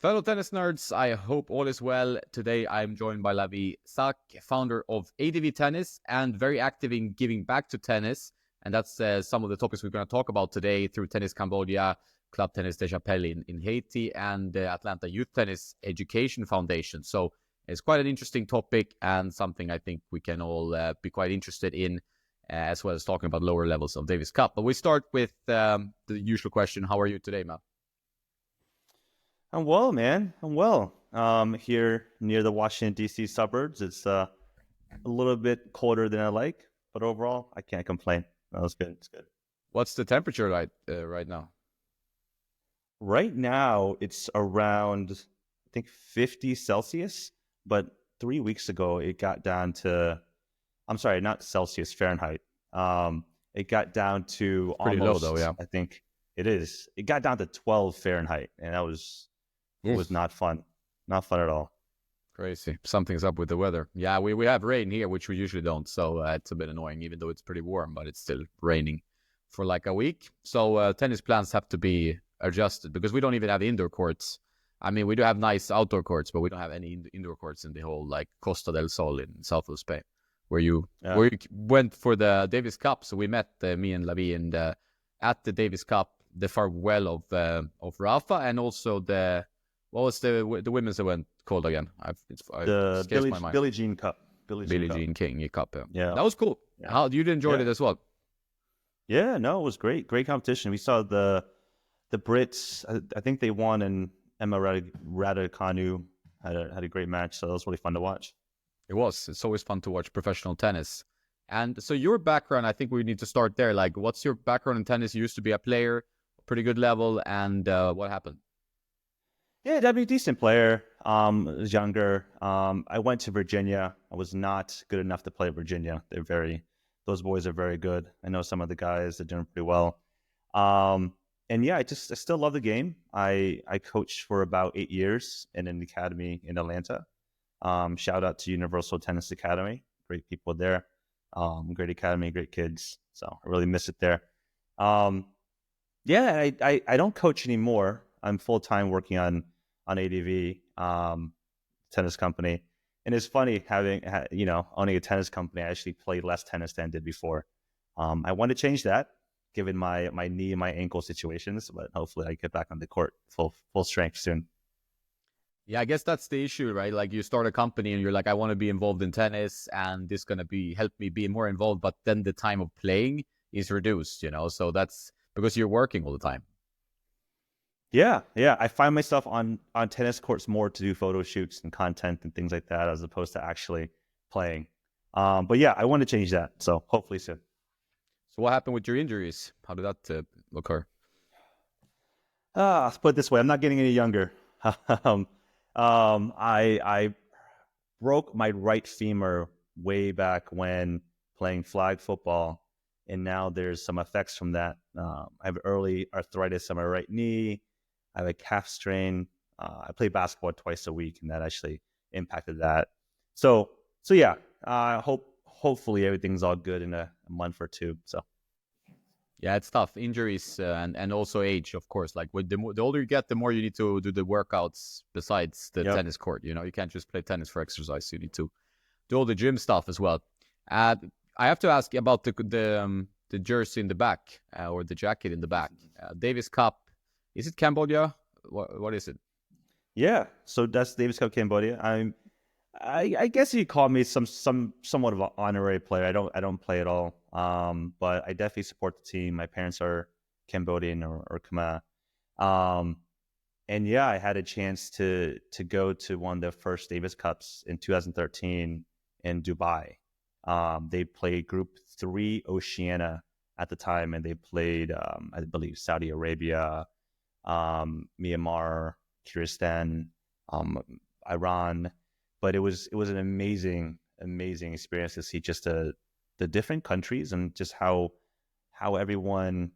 Fellow tennis nerds, I hope all is well. Today I'm joined by Lavie Sak, founder of ADV Tennis and very active in giving back to tennis. And that's some of the topics we're going to talk about today through Tennis Cambodia, Club Tennis de Chapelle in Haiti, and the Atlanta Youth Tennis Education Foundation. So it's quite an interesting topic and something I think we can all be quite interested in, as well as talking about lower levels of Davis Cup. But we start with the usual question. How are you today, Matt? I'm well, man. I'm well. Here near the Washington, D.C. suburbs. It's a little bit colder than I like, but overall, I can't complain. That was good. It's good. What's the temperature right now? Right now, it's around, I think, 50 Celsius, but 3 weeks ago, it got down to, I'm sorry, not Celsius, Fahrenheit. It got down to Pretty almost, low, though, yeah. I think it is. It got down to 12 Fahrenheit, and that was not fun. Not fun at all. Crazy. Something's up with the weather. Yeah, we have rain here, which we usually don't. So it's a bit annoying, even though it's pretty warm, but it's still raining for like a week. So tennis plans have to be adjusted because we don't even have indoor courts. I mean, we do have nice outdoor courts, but we don't have any indoor courts in the whole like Costa del Sol in south of Spain, where you went for the Davis Cup. So we met me and Lavie and at the Davis Cup, the farewell of Rafa, and also the what was the women's event called again? The Billie Jean Cup. Billie Jean King Cup. Yeah, that was cool. Yeah. How you enjoyed it as well? Yeah, no, it was great. Great competition. We saw the Brits. I think they won, and Emma Raducanu had a great match. So that was really fun to watch. It was. It's always fun to watch professional tennis. And so your background, I think we need to start there. Like, what's your background in tennis? You used to be a player, pretty good level, and what happened? Yeah, I'd be a decent player. I was younger. I went to Virginia. I was not good enough to play at Virginia. Those boys are very good. I know some of the guys are doing pretty well. And yeah, I still love the game. I coached for about 8 years in an academy in Atlanta. Shout out to Universal Tennis Academy. Great people there. Great academy, great kids. So I really miss it there. Yeah, I don't coach anymore. I'm full-time working on ADV, tennis company. And it's funny owning a tennis company. I actually played less tennis than I did before. I want to change that given my knee and my ankle situations, but hopefully I get back on the court full strength soon. Yeah, I guess that's the issue, right? Like you start a company and you're like, I want to be involved in tennis and this is going to help me be more involved. But then the time of playing is reduced, so that's because you're working all the time. Yeah. I find myself on tennis courts more to do photo shoots and content and things like that as opposed to actually playing. But yeah, I want to change that. So hopefully soon. So what happened with your injuries? How did that occur? Let's put it this way. I'm not getting any younger. I broke my right femur way back when playing flag football. And now there's some effects from that. I have early arthritis on my right knee. I have a calf strain. I play basketball twice a week, and that actually impacted that. So yeah. Hopefully everything's all good in a month or two. So. Yeah, it's tough. Injuries and also age, of course. Like with the older you get, the more you need to do the workouts besides the tennis court. You can't just play tennis for exercise. You need to do all the gym stuff as well. I have to ask about the jersey in the back or the jacket in the back. Davis Cup. Is it Cambodia? What is it? Yeah, so that's Davis Cup Cambodia. I guess you call me somewhat of an honorary player. I don't play at all. But I definitely support the team. My parents are Cambodian or Khmer. And yeah, I had a chance to go to one of the first Davis Cups in 2013 in Dubai. They played Group 3 Oceania at the time, and they played I believe Saudi Arabia, Myanmar, Kyrgyzstan, Iran. But it was an amazing experience to see just the different countries and just how everyone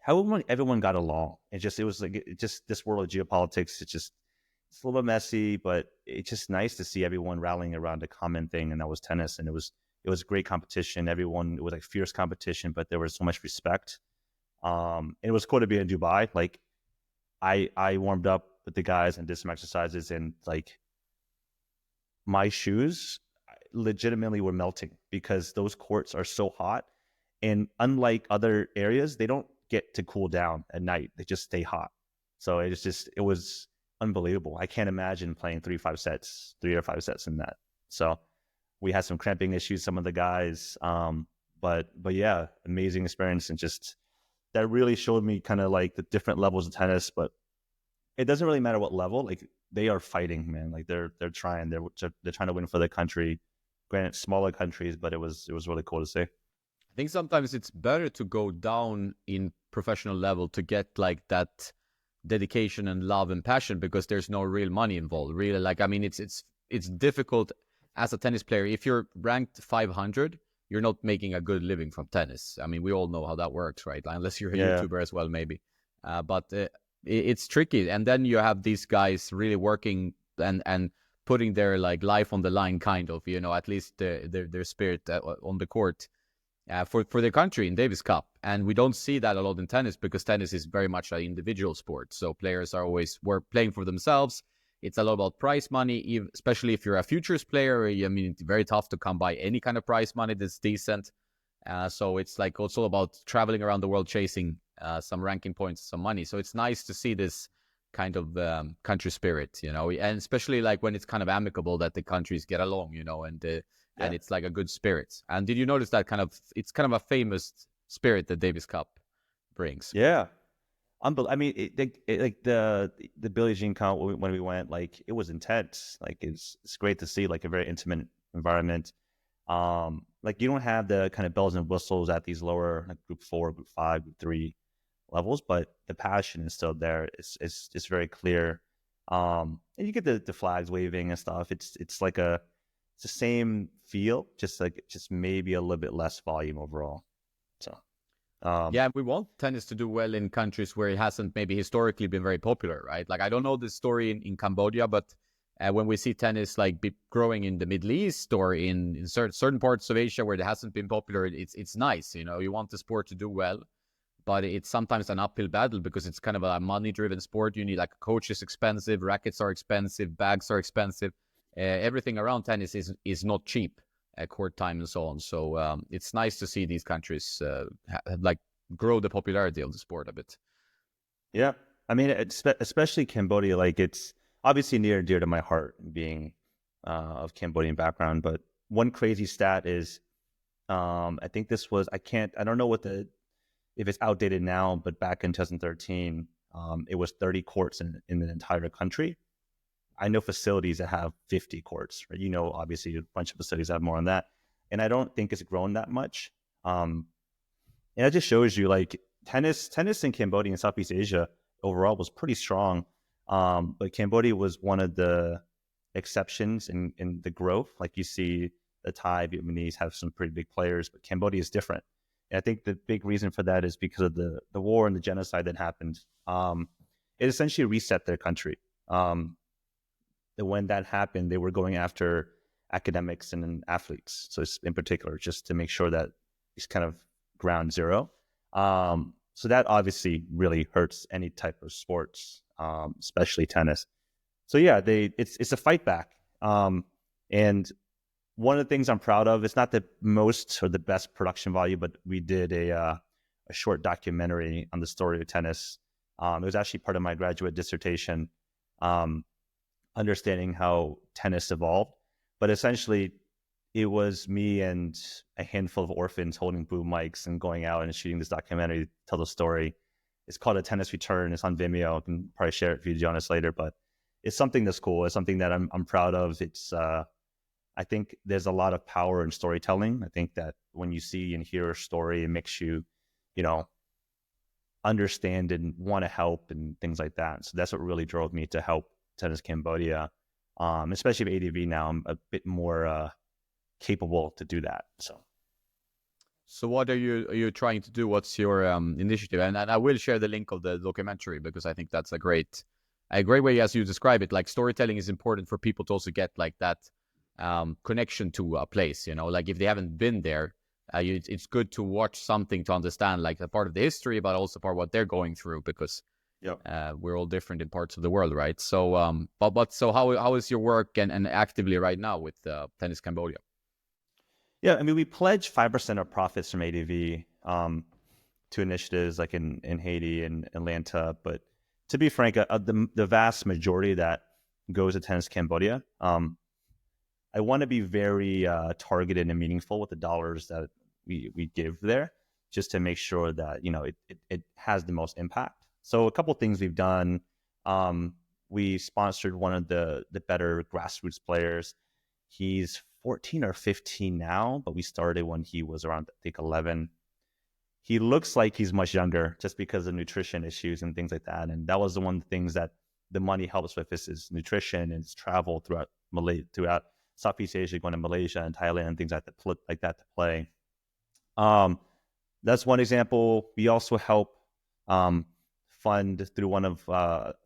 got along. It was like just this world of geopolitics. It's a little bit messy, but it's just nice to see everyone rallying around a common thing, and that was tennis. And it was great competition. It was like fierce competition, but there was so much respect. And it was cool to be in Dubai. Like I warmed up with the guys and did some exercises, and like my shoes legitimately were melting because those courts are so hot. And unlike other areas, they don't get to cool down at night. They just stay hot. So it was unbelievable. I can't imagine playing 3 or 5 sets in that. So we had some cramping issues, some of the guys. But yeah, amazing experience. And just that really showed me kind of like the different levels of tennis, but it doesn't really matter what level. Like they are fighting, man. Like they're trying. They're trying to win for their country. Granted, smaller countries, but it was really cool to see. I think sometimes it's better to go down in professional level to get like that dedication and love and passion, because there's no real money involved. Really, like I mean, it's difficult as a tennis player. If you're ranked 500, you're not making a good living from tennis. I mean, we all know how that works, right? Unless you're a YouTuber as well, maybe. But it's tricky. And then you have these guys really working and putting their like life on the line, kind of, at least their spirit on the court for their country in Davis Cup. And we don't see that a lot in tennis, because tennis is very much an individual sport. So players are always playing for themselves. It's a lot about prize money, especially if you're a futures player. I mean, it's very tough to come by any kind of prize money that's decent. So it's like also about traveling around the world chasing some ranking points, some money. So it's nice to see this kind of country spirit, and especially like when it's kind of amicable, that the countries get along, and it's like a good spirit. And did you notice that it's kind of a famous spirit that Davis Cup brings? Yeah. I mean, like the Billie Jean count when we went, like it was intense. Like it's great to see like a very intimate environment. Like you don't have the kind of bells and whistles at these lower like group 4, group 5, group 3 levels, but the passion is still there. It's just very clear. And you get the flags waving and stuff. It's the same feel, just maybe a little bit less volume overall. So. We want tennis to do well in countries where it hasn't maybe historically been very popular, right? Like I don't know the story in Cambodia, but when we see tennis like growing in the Middle East or in certain parts of Asia where it hasn't been popular, it's nice. You want the sport to do well, but it's sometimes an uphill battle because it's kind of a money-driven sport. You need like a coach is expensive, rackets are expensive, bags are expensive. Everything around tennis is not cheap. Court time and so on. So it's nice to see these countries like grow the popularity of the sport a bit. Yeah, I mean, especially Cambodia. Like it's obviously near and dear to my heart, being of Cambodian background. But one crazy stat is, I think this was I don't know if it's outdated now, but back in 2013, it was 30 courts in the entire country. I know facilities that have 50 courts, right? Obviously a bunch of facilities have more on that. And I don't think it's grown that much. And it just shows you like tennis in Cambodia and Southeast Asia overall was pretty strong. But Cambodia was one of the exceptions in the growth. Like you see the Thai, Vietnamese have some pretty big players, but Cambodia is different. And I think the big reason for that is because of the war and the genocide that happened. It essentially reset their country. When that happened, they were going after academics and athletes. So in particular, just to make sure that it's kind of ground zero. So that obviously really hurts any type of sports, especially tennis. So yeah, it's a fight back. And one of the things I'm proud of, it's not the most or the best production value, but we did a short documentary on the story of tennis. It was actually part of my graduate dissertation. Understanding how tennis evolved, but essentially it was me and a handful of orphans holding boom mics and going out and shooting this documentary to tell the story. It's called A Tennis Return. It's on Vimeo. I can probably share it for you, Jonas, later, but it's something that's cool. It's something that I'm proud of. It's I think there's a lot of power in storytelling. I think that when you see and hear a story, it makes you, understand and want to help and things like that. So that's what really drove me to help Tennis Cambodia, especially with ADV now. I'm a bit more capable to do that. So what are you trying to do? What's your initiative? And I will share the link of the documentary because I think that's a great way, as you describe it. Like storytelling is important for people to also get like that connection to a place. Like if they haven't been there, it's good to watch something to understand like a part of the history, but also part of what they're going through, because Yep. We're all different in parts of the world, right? So, but so how is your work and actively right now with Tennis Cambodia? Yeah, I mean, we pledge 5% of profits from ADV to initiatives like in Haiti and Atlanta. But to be frank, the vast majority of that goes to Tennis Cambodia. I want to be very targeted and meaningful with the dollars that we give there, just to make sure that it has the most impact. So a couple of things we've done. We sponsored one of the better grassroots players. He's 14 or 15 now, but we started when he was around, I think, 11. He looks like he's much younger just because of nutrition issues and things like that. And that was the one of the things that the money helps with is nutrition and his travel throughout Southeast Asia, going to Malaysia and Thailand and things like that to play. That's one example. We also help fund through another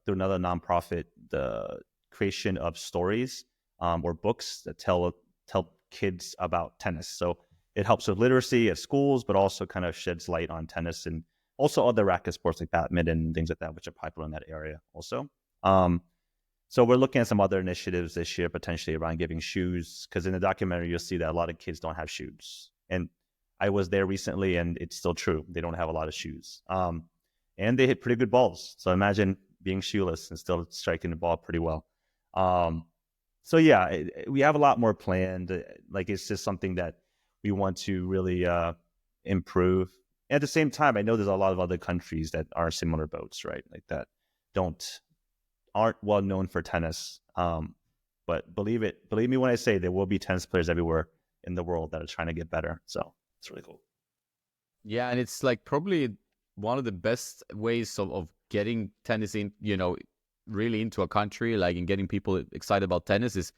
nonprofit the creation of stories or books that tell kids about tennis. So it helps with literacy at schools, but also kind of sheds light on tennis and also other racket sports like badminton and things like that, which are popular in that area also. So we're looking at some other initiatives this year, potentially around giving shoes, because in the documentary, you'll see that a lot of kids don't have shoes. And I was there recently, and it's still true. They don't have a lot of shoes. And they hit pretty good balls. So imagine being shoeless and still striking the ball pretty well. So yeah, we have a lot more planned. Like, it's just something that we want to really improve. At the same time, I know there's a lot of other countries that are similar boats, right? Like that aren't well known for tennis. But believe me when I say there will be tennis players everywhere in the world that are trying to get better. So it's really cool. Yeah, and it's like probably one of the best ways of getting tennis in, really into a country, like, and getting people excited about tennis is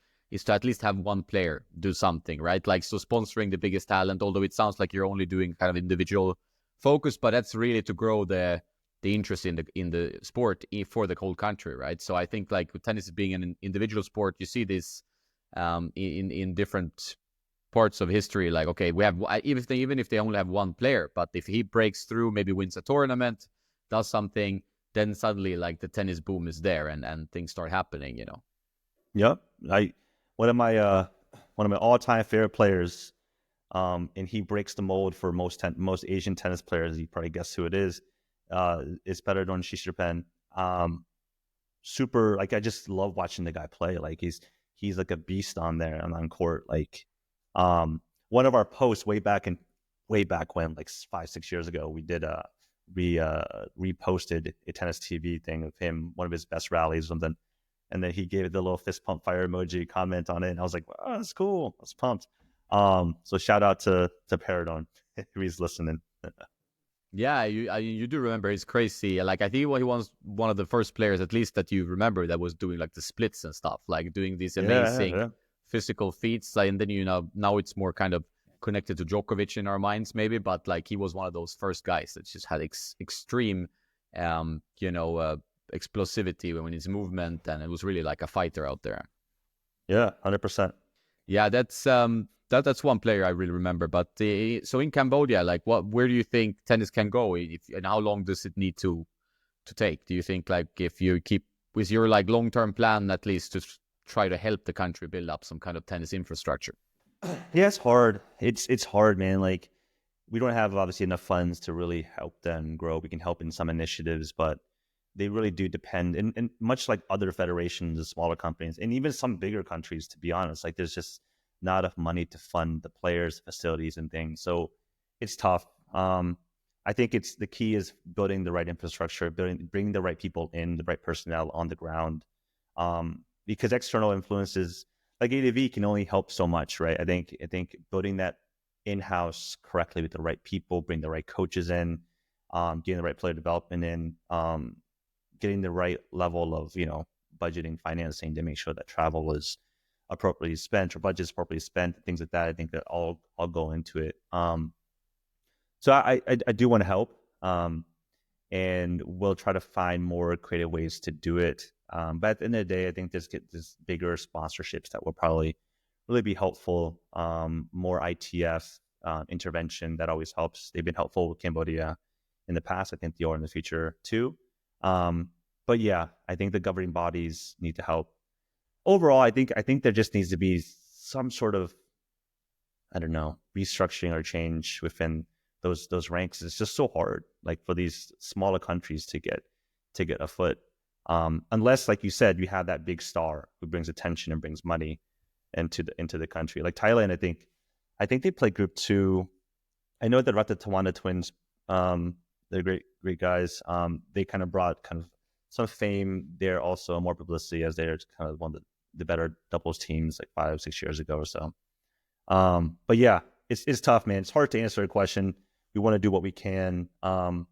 to at least have one player do something, right? Like, so sponsoring the biggest talent, although it sounds like you're only doing kind of individual focus, but that's really to grow the interest in the sport for the whole country, right? So I think, like, with tennis being an individual sport, you see this in different parts of history. Like, okay, we have even if they only have one player, but if he breaks through, maybe wins a tournament, does something, then suddenly, like, the tennis boom is there and things start happening. Yep. One of my all-time favorite players, and he breaks the mold for most Asian tennis players. You probably guess who it is. It's better than Shishipen. Super, like, I just love watching the guy play. Like, he's like a beast on there and on court. Like, one of our posts way back when, like 5-6 years ago, we reposted a tennis TV thing of him, one of his best rallies or something. And then he gave the little fist pump fire emoji comment on it. And I was like, oh, that's cool. I was pumped. So shout out to Paradon if he's listening. Yeah, you do remember. He's crazy. Like, I think he was one of the first players, at least that you remember, that was doing like the splits and stuff, like doing these amazing physical feats. And then now it's more kind of connected to Djokovic in our minds, maybe. But like, he was one of those first guys that just had extreme, explosivity when his movement, and it was really like a fighter out there. Yeah, 100%. Yeah, that's one player I really remember. But so in Cambodia, like, where do you think tennis can go? And how long does it need to take? Do you think, like, if you keep with your like long-term plan, at least to try to help the country build up some kind of tennis infrastructure? Yeah, it's hard. It's hard, man. Like, we don't have obviously enough funds to really help them grow. We can help in some initiatives, but they really do depend, and much like other federations of smaller companies and even some bigger countries, to be honest, like, there's just not enough money to fund the players, facilities, and things. So it's tough. I think the key is building the right infrastructure, bringing the right people in, the right personnel on the ground, because external influences like ADV can only help so much, right? I think building that in-house correctly with the right people, bring the right coaches in, getting the right player development in, getting the right level of budgeting, financing to make sure that travel is appropriately spent or budgets appropriately spent, things like that. I think that all go into it. So I do want to help, and we'll try to find more creative ways to do it. But at the end of the day, I think there's bigger sponsorships that will probably really be helpful. More ITF intervention that always helps. They've been helpful with Cambodia in the past. I think they are in the future too. But yeah, I think the governing bodies need to help. Overall, I think there just needs to be some sort of, I don't know, restructuring or change within those ranks. It's just so hard, like for these smaller countries to get a foot. Unless, like you said, you have that big star who brings attention and brings money into the country. Like Thailand, I think they play Group Two. I know the Ratatawana twins, they're great guys. They kind of brought kind of some fame there, also more publicity, as they're kind of one of the better doubles teams like 5 6 years ago or so. But yeah, it's tough, man. It's hard to answer a question. We want to do what we can. And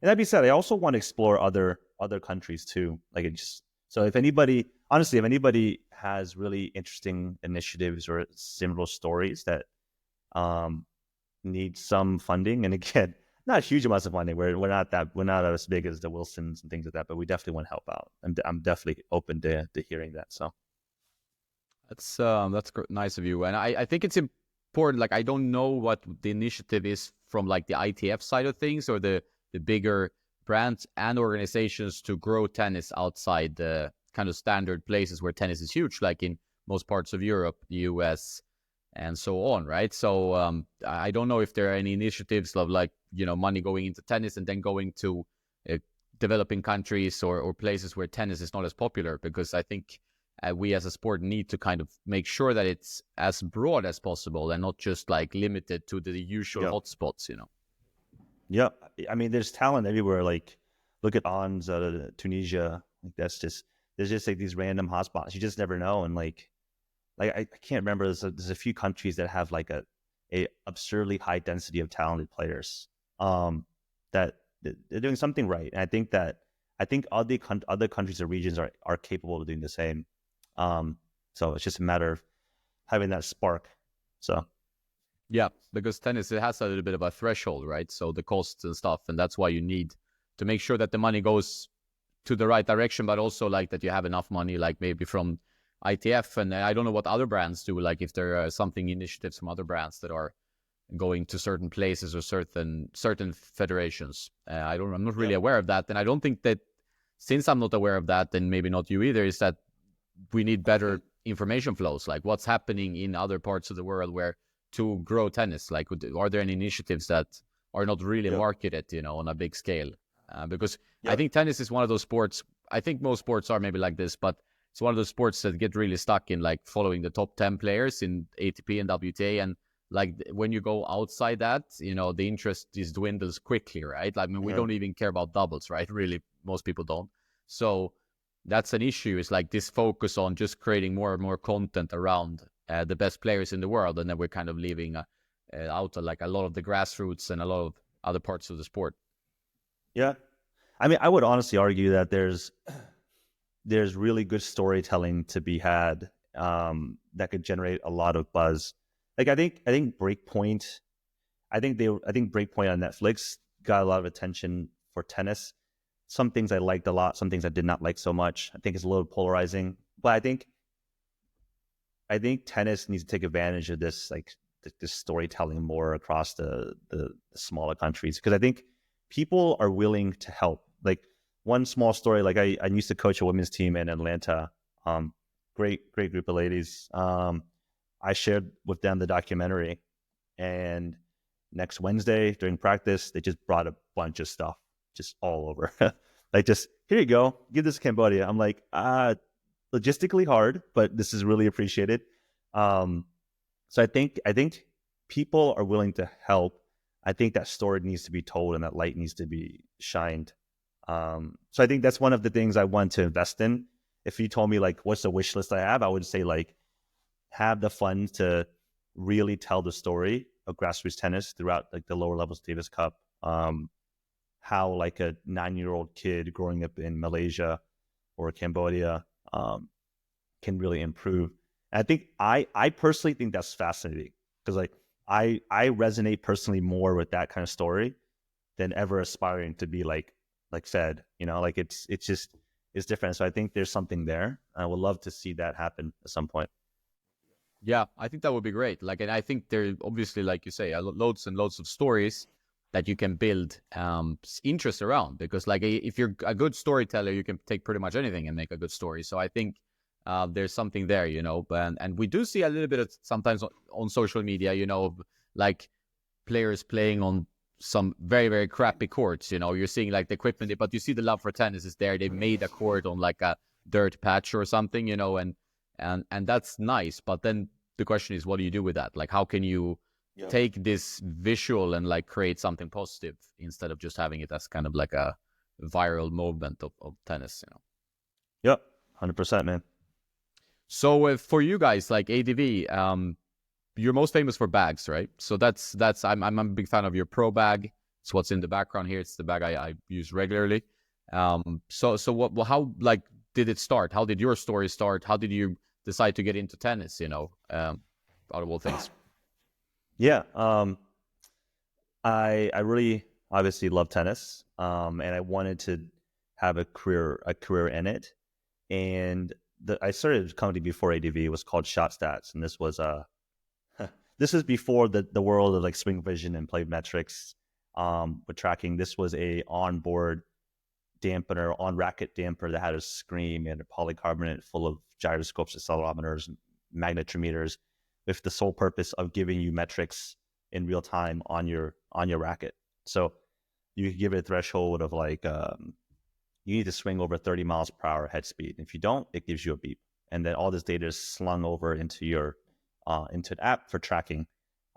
that being said, I also want to explore other countries too. Like it just so if anybody, honestly, if anybody has really interesting initiatives or similar stories that um need some funding, and again, not huge amounts of funding. We're not as big as the Wilsons and things like that, but we definitely want to help out. I'm definitely open to hearing that. So That's nice of you, and I think it's important. Like I don't know what the initiative is from like the ITF side of things or the bigger brands and organizations to grow tennis outside the kind of standard places where tennis is huge, like in most parts of Europe, the US, and so on, right? So I don't know if there are any initiatives of like, money going into tennis and then going to uh, developing countries or places where tennis is not as popular, because I think we as a sport need to kind of make sure that it's as broad as possible and not just like limited to the usual yeah, hotspots. yeah. I mean, there's talent everywhere. Like look at Ons out of Tunisia. Like that's just there's just like these random hotspots. You just never know. And like I can't remember. There's a few countries that have like a absurdly high density of talented players. That they're doing something right, and I think other countries or regions are capable of doing the same. So it's just a matter of having that spark. So Yeah, because tennis, it has a little bit of a threshold, right? So the costs and stuff, and that's why you need to make sure that the money goes to the right direction, but also like that you have enough money, like maybe from ITF, and I don't know what other brands do, like if there are something initiatives from other brands that are going to certain places or certain federations. I'm not really yep, aware of that, and I don't think that, since I'm not aware of that, and maybe not you either, is that we need better information flows, like what's happening in other parts of the world where to grow tennis. Like, are there any initiatives that are not really yep, marketed, on a big scale? Because I yep, think tennis is one of those sports. I think most sports are maybe like this, but it's one of those sports that get really stuck in like following the top 10 players in ATP and WTA, and like when you go outside that, the interest is dwindles quickly, right? Like, I mean, we yeah, don't even care about doubles, right? Really, most people don't. So that's an issue. Is like this focus on just creating more and more content around the best players in the world, and then we're kind of leaving out like a lot of the grassroots and a lot of other parts of the sport. yeah. I mean, I would honestly argue that there's really good storytelling to be had, that could generate a lot of buzz. Like I think Breakpoint, I think Breakpoint on Netflix got a lot of attention for tennis. Some things I liked a lot, some things I did not like so much. I think it's a little polarizing, but I think tennis needs to take advantage of this, like this storytelling more across the smaller countries, because I think people are willing to help. Like one small story, like I used to coach a women's team in Atlanta. Um, great group of ladies. I shared with them the documentary, and next Wednesday during practice, they just brought a bunch of stuff just all over. Like just here you go, give this to Cambodia. I'm like, logistically hard, but this is really appreciated. Um, so I think people are willing to help. I think that story needs to be told and that light needs to be shined. So I think that's one of the things I want to invest in. If you told me like what's the wish list I have, I would say like have the funds to really tell the story of grassroots tennis throughout like the lower levels of Davis Cup. How like a 9-year-old kid growing up in Malaysia or Cambodia, can really improve. And I think I personally think that's fascinating, because like I resonate personally more with that kind of story than ever aspiring to be like Fed. Like it's just it's different. So I think there's something there. I would love to see that happen at some point. Yeah, I think that would be great. Like, and I think there obviously, like you say, loads and loads of stories that you can build interest around. Because like if you're a good storyteller, you can take pretty much anything and make a good story. So I think there's something there, you know. And we do see a little bit of sometimes on social media, you know, like players playing on some very, very crappy courts. You know, you're seeing like the equipment, but you see the love for tennis is there. They made a court on like a dirt patch or something, you know, and that's nice. But then the question is, what do you do with that? Like, how can you take this visual and like create something positive instead of just having it as kind of like a viral movement of tennis, you know? Yep, 100%, man. So for you guys, like ADV, you're most famous for bags, right? So that's I'm a big fan of your pro bag. It's what's in the background here. It's the bag I use regularly. So what? Well, how like did it start? How did your story start? How did you decide to get into tennis? You know, out of all things. Yeah, I really obviously love tennis, and I wanted to have a career in it. And I started a company before ADV. It was called Shot Stats, and this was this is before the world of like swing vision and play metrics with tracking. This was a onboard dampener, on racket damper that had a screen and a polycarbonate full of gyroscopes, accelerometers, magnetometers, with the sole purpose of giving you metrics in real time on your racket. So you could give it a threshold of like you need to swing over 30 miles per hour head speed. If you don't, it gives you a beep, and then all this data is slung over into your into an app for tracking,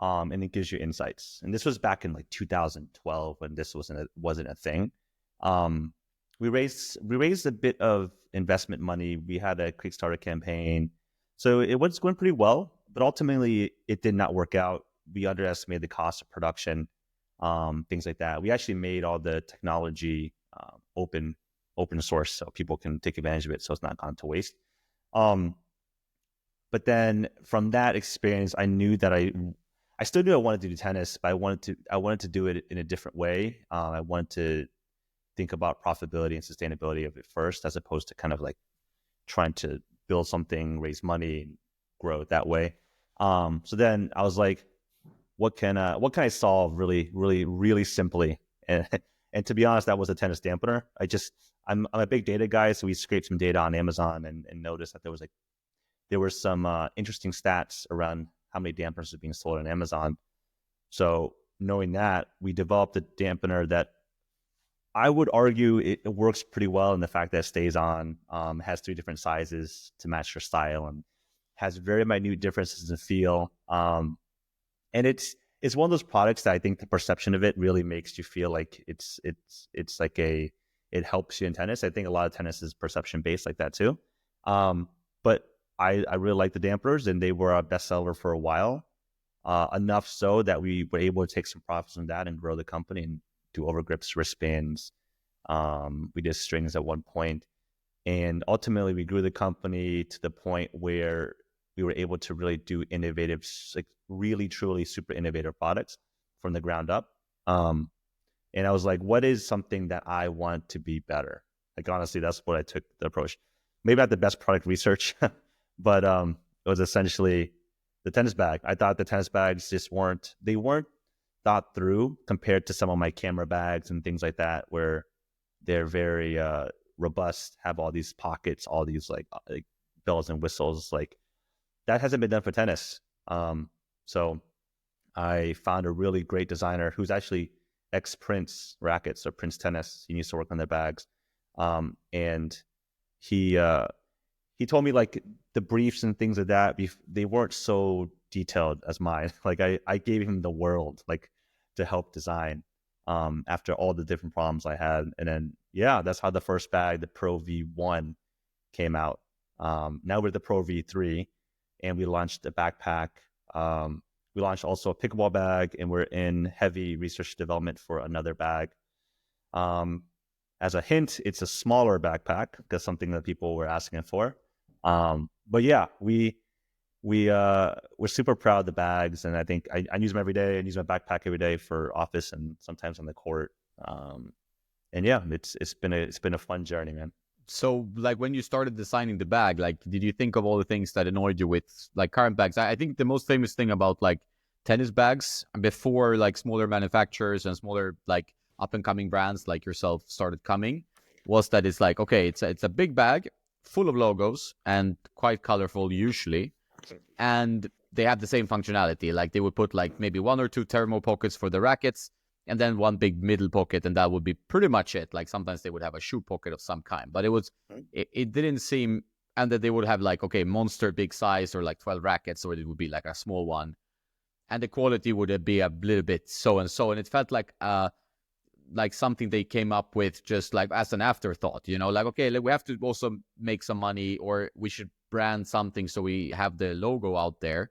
and it gives you insights. And this was back in like 2012 when this wasn't a thing. We raised a bit of investment money. We had a Kickstarter campaign, so it was going pretty well. But ultimately, it did not work out. We underestimated the cost of production, things like that. We actually made all the technology open source, so people can take advantage of it, so it's not gone to waste. But then from that experience, I knew that I still knew I wanted to do tennis, but I wanted to do it in a different way. I wanted to think about profitability and sustainability of it first, as opposed to kind of like trying to build something, raise money, and grow it that way. So then I was like, what can I solve really simply? And to be honest, that was a tennis dampener. I'm a big data guy, so we scraped some data on Amazon and noticed that there were some interesting stats around how many dampeners are being sold on Amazon. So knowing that, we developed a dampener that I would argue it works pretty well in the fact that it stays on, has 3 different sizes to match your style, and has very minute differences in feel. And it's one of those products that I think the perception of it really makes you feel like it's like it helps you in tennis. I think a lot of tennis is perception based like that too. But I really like the dampeners, and they were a bestseller for a while. Enough so that we were able to take some profits from that and grow the company and do overgrips, wristbands. We did strings at one point, and ultimately we grew the company to the point where we were able to really do innovative, like really truly super innovative products from the ground up. And I was like, what is something that I want to be better? Like, honestly, that's what I took the approach. Maybe not the best product research, but it was essentially the tennis bag. I thought the tennis bags just weren't thought through compared to some of my camera bags and things like that, where they're very robust, have all these pockets, all these like bells and whistles. Like, that hasn't been done for tennis. So I found a really great designer who's actually ex-Prince Rackets or Prince Tennis. He used to work on their bags. And he told me like the briefs and things like that, they weren't so detailed as mine. Like I gave him the world like to help design after all the different problems I had. And then, yeah, that's how the first bag, the Pro V1, came out. Now we're the Pro V3, and we launched a backpack. We launched also a pickleball bag, and we're in heavy research development for another bag. As a hint, it's a smaller backpack because something that people were asking for. But yeah, we're super proud of the bags, and I think I use them every day. I use my backpack every day for office and sometimes on the court. And yeah, it's been a fun journey, man. So, like, when you started designing the bag, like, did you think of all the things that annoyed you with, like, current bags? I think the most famous thing about, like, tennis bags before like smaller manufacturers and smaller like up and coming brands like yourself started coming was that it's like, okay, it's a big bag full of logos and quite colorful usually, and they have the same functionality. Like they would put like maybe one or two thermal pockets for the rackets, and then one big middle pocket, and that would be pretty much it. Like sometimes they would have a shoe pocket of some kind, but it didn't seem, and that they would have like, okay, monster big size or like 12 rackets, or it would be like a small one, and the quality would be a little bit so and so, and it felt like something they came up with just like as an afterthought, like, okay, we have to also make some money, or we should brand something so we have the logo out there,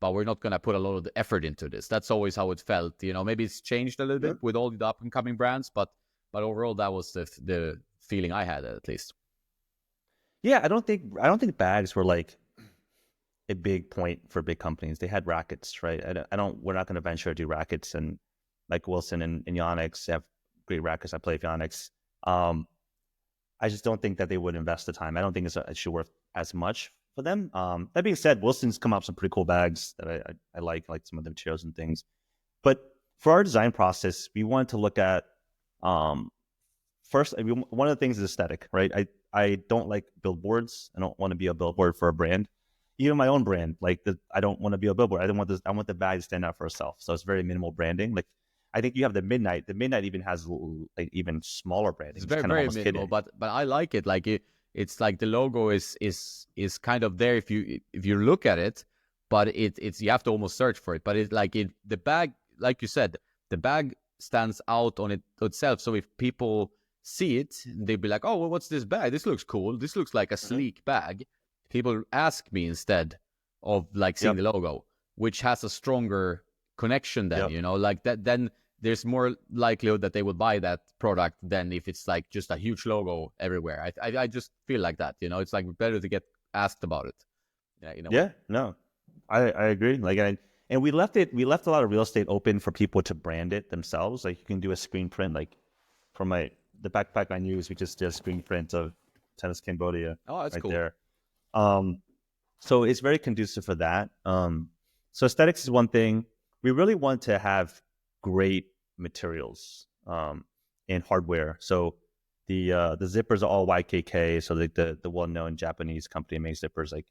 but we're not going to put a lot of the effort into this. That's always how it felt. Maybe it's changed a little bit with all the up and coming brands, but overall that was the feeling I had at least. Yeah, I don't think bags were like a big point for big companies. They had rackets, right? We're not going to venture to do rackets, and like Wilson and Yonex have great rackets. I play with Yonex. I just don't think that they would invest the time. I don't think it should worth as much for them. That being said, Wilson's come up with some pretty cool bags that I like some of the materials and things. But for our design process, we wanted to look at first. One of the things is aesthetic, right? I don't like billboards. I don't want to be a billboard for a brand. Even my own brand, I don't want to be a billboard. I want the bag to stand out for itself. So it's very minimal branding. Like I think you have the Midnight. The Midnight even has like even smaller branding. It's very very minimal, but I like it. Like it's like the logo is kind of there if you look at it, but it's you have to almost search for it. But the bag, like you said, the bag stands out on it itself. So if people see it, they'd be like, oh, well, what's this bag? This looks cool. This looks like a sleek bag. People ask me instead of like seeing the logo, which has a stronger connection then, like that, then there's more likelihood that they will buy that product than if it's like just a huge logo everywhere. I just feel like that, it's like better to get asked about it. No, I agree. And we left a lot of real estate open for people to brand it themselves. Like you can do a screen print, like for the backpack I use, we just did a screen print of Tennis Cambodia. Oh, that's right cool. There. So it's very conducive for that. So aesthetics is one thing. We really want to have great materials and hardware. So the zippers are all YKK. So the well-known Japanese company makes zippers. Like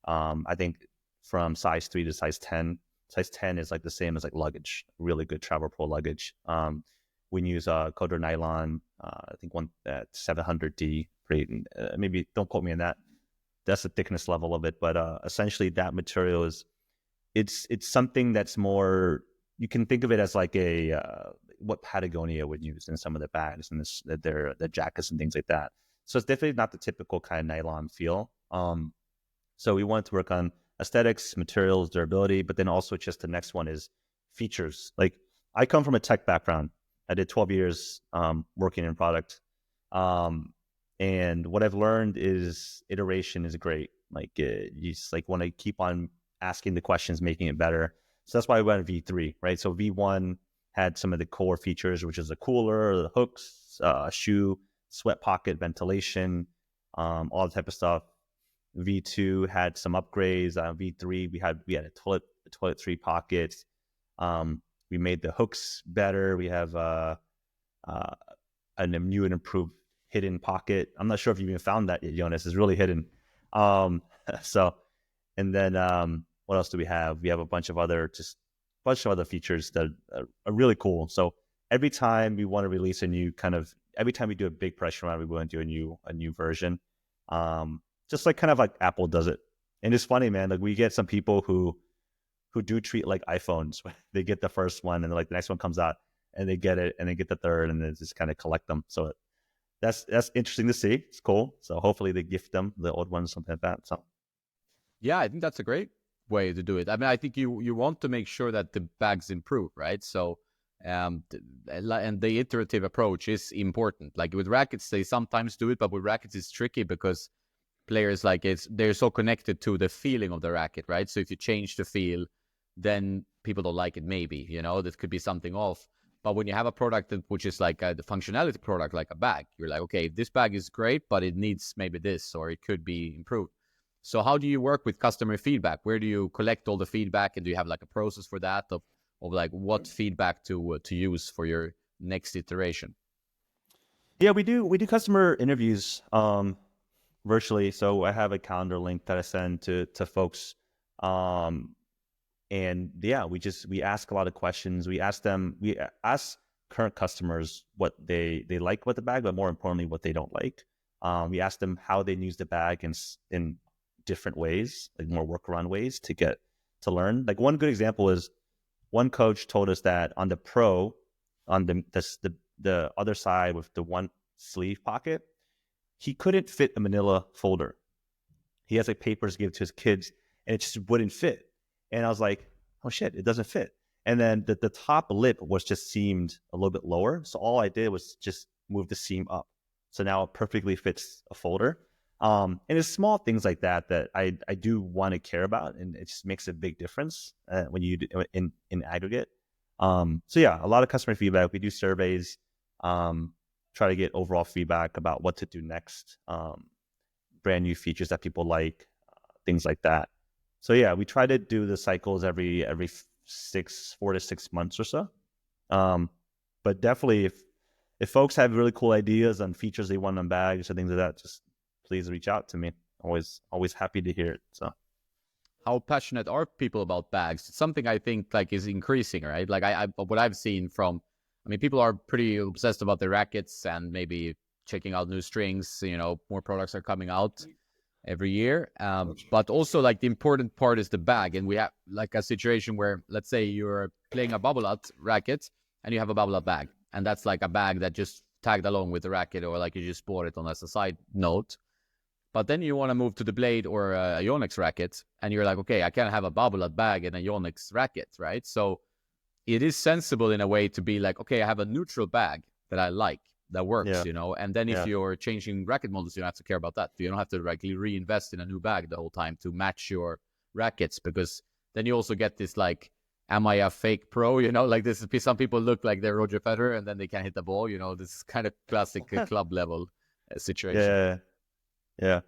I think from size 3 to size 10. Size 10 is like the same as like luggage, really good travel pro luggage. We use Coder nylon. I think one at 700D. Maybe don't quote me on that. That's the thickness level of it, but essentially that material it's something that's more, you can think of it as like what Patagonia would use in some of the bags and the jackets and things like that. So it's definitely not the typical kind of nylon feel. So we wanted to work on aesthetics, materials, durability, but then also just the next one is features. Like I come from a tech background. I did 12 years working in product. And what I've learned is iteration is great. Like you just like want to keep on asking the questions, making it better. So that's why we went V3, right? So V1 had some of the core features, which is a cooler, the hooks, shoe, sweat pocket, ventilation, all the type of stuff. V2 had some upgrades. V3 we had a toilet 3 pockets. We made the hooks better. We have a new and improved hidden pocket. I'm not sure if you even found that yet, Jonas. It's really hidden. So, and then what else do we have? We have a bunch of other features that are really cool. So every time we want to release every time we do a big pressure round, we want to do a new version. Just like kind of like Apple does it. And it's funny, man. Like we get some people who do treat like iPhones. They get the first one and like the next one comes out and they get it and they get the third and then just kind of collect them. So that's interesting to see. It's cool. So hopefully they gift them the old ones, something like that. So yeah, I think that's a great way to do it. I mean, I think you want to make sure that the bags improve, right? So and the iterative approach is important. Like with rackets, they sometimes do it, but with rackets it's tricky because players they're so connected to the feeling of the racket, right? So if you change the feel, then people don't like it. Maybe that could be something off. But when you have a product which is like the functionality product, like a bag, you're like, okay, this bag is great, but it needs maybe this, or it could be improved. So how do you work with customer feedback? Where do you collect all the feedback, and do you have like a process for that of like what feedback to use for your next iteration? Yeah, we do customer interviews virtually. So I have a calendar link that I send to folks. Um, and yeah, we ask a lot of questions. We ask current customers what they like about the bag, but more importantly, what they don't like. We ask them how they use the bag in different ways, like more workaround ways to learn. Like one good example is one coach told us that on the pro, on the other side with the one sleeve pocket, he couldn't fit a manila folder. He has like papers to give to his kids, and it just wouldn't fit. And I was like, oh shit, it doesn't fit. And then the top lip was just seamed a little bit lower. So all I did was just move the seam up. So now it perfectly fits a folder. And it's small things like that that I do want to care about, and it just makes a big difference when you do, in aggregate. So yeah, a lot of customer feedback. We do surveys, try to get overall feedback about what to do next. Brand new features that people like, things like that. So yeah, we try to do the cycles every 4 to 6 months or so. But definitely, if folks have really cool ideas on features they want on bags or things like that, just please reach out to me. Always happy to hear it. So How passionate are people about bags? It's something I think like is increasing, right? Like I what I've seen from, I mean, people are pretty obsessed about their rackets and maybe checking out new strings. You know, more products are coming out every year. But also like the important part is the bag. And we have like a situation where, let's say you're playing a bubble out racket and you have a bubble out bag. And that's like a bag that just tagged along with the racket, or like you just bought it on as a side note. But then you want to move to the blade or a Yonex racket, and you're like, okay, I can't have a bubble out bag and a Yonex racket, right? So it is sensible in a way to be like, okay, I have a neutral bag that I like, that works, yeah, you know. And then if yeah, you're changing racket models, you don't have to care about that. You don't have to like reinvest in a new bag the whole time to match your rackets, because then you also get this like, am I a fake pro? You know, like this is, some people look like they're Roger Federer and then they can't hit the ball. You know, this is kind of classic club level situation. yeah, yeah.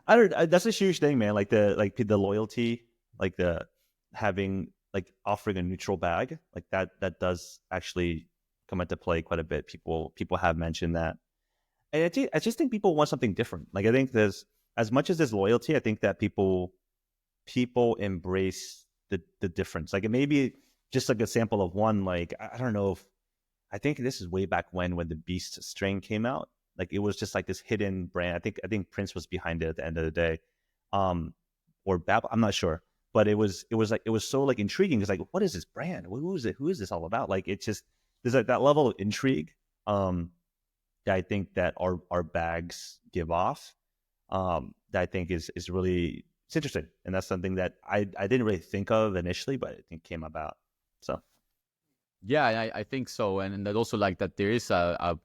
I don't. That's a huge thing, man. Like the loyalty, like the having like offering a neutral bag, like that does actually come into play quite a bit. People have mentioned that, and I just think people want something different. Like I think there's, as much as there's loyalty, I think that people embrace the difference. Like it may be just like a sample of one. Like I don't know if, I think this is way back when the Beast string came out. Like it was just like this hidden brand. I think Prince was behind it at the end of the day, um, or Babel. I'm not sure, but it was so like intriguing. It's like, what is this brand? Who is it? Who is this all about? Like it's just, there's like that level of intrigue, that I think that our bags give off. That I think is really, it's interesting, and that's something that I didn't really think of initially, but I think came about. So Yeah, I think so. And that also like that there is an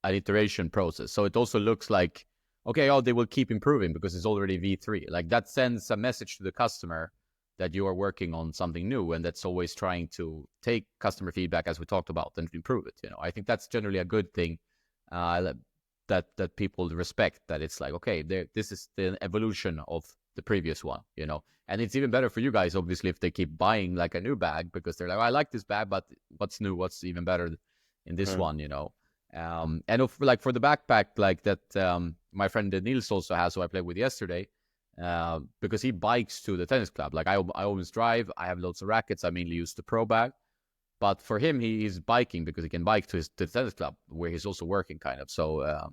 iteration process. So it also looks like, okay, oh, they will keep improving because it's already V3. Like that sends a message to the customer that you are working on something new, and that's always trying to take customer feedback, as we talked about, and improve it. You know, I think that's generally a good thing, that people respect. That it's like, okay, this is the evolution of the previous one. You know, and it's even better for you guys, obviously, if they keep buying like a new bag, because they're like, oh, I like this bag, but what's new? What's even better in this mm, one? You know. And like for the backpack, like that, my friend Nils also has, who I played with yesterday, because he bikes to the tennis club. Like I always drive. I have loads of rackets. I mainly use the pro bag, but for him, he's biking because he can bike to the tennis club where he's also working, kind of. So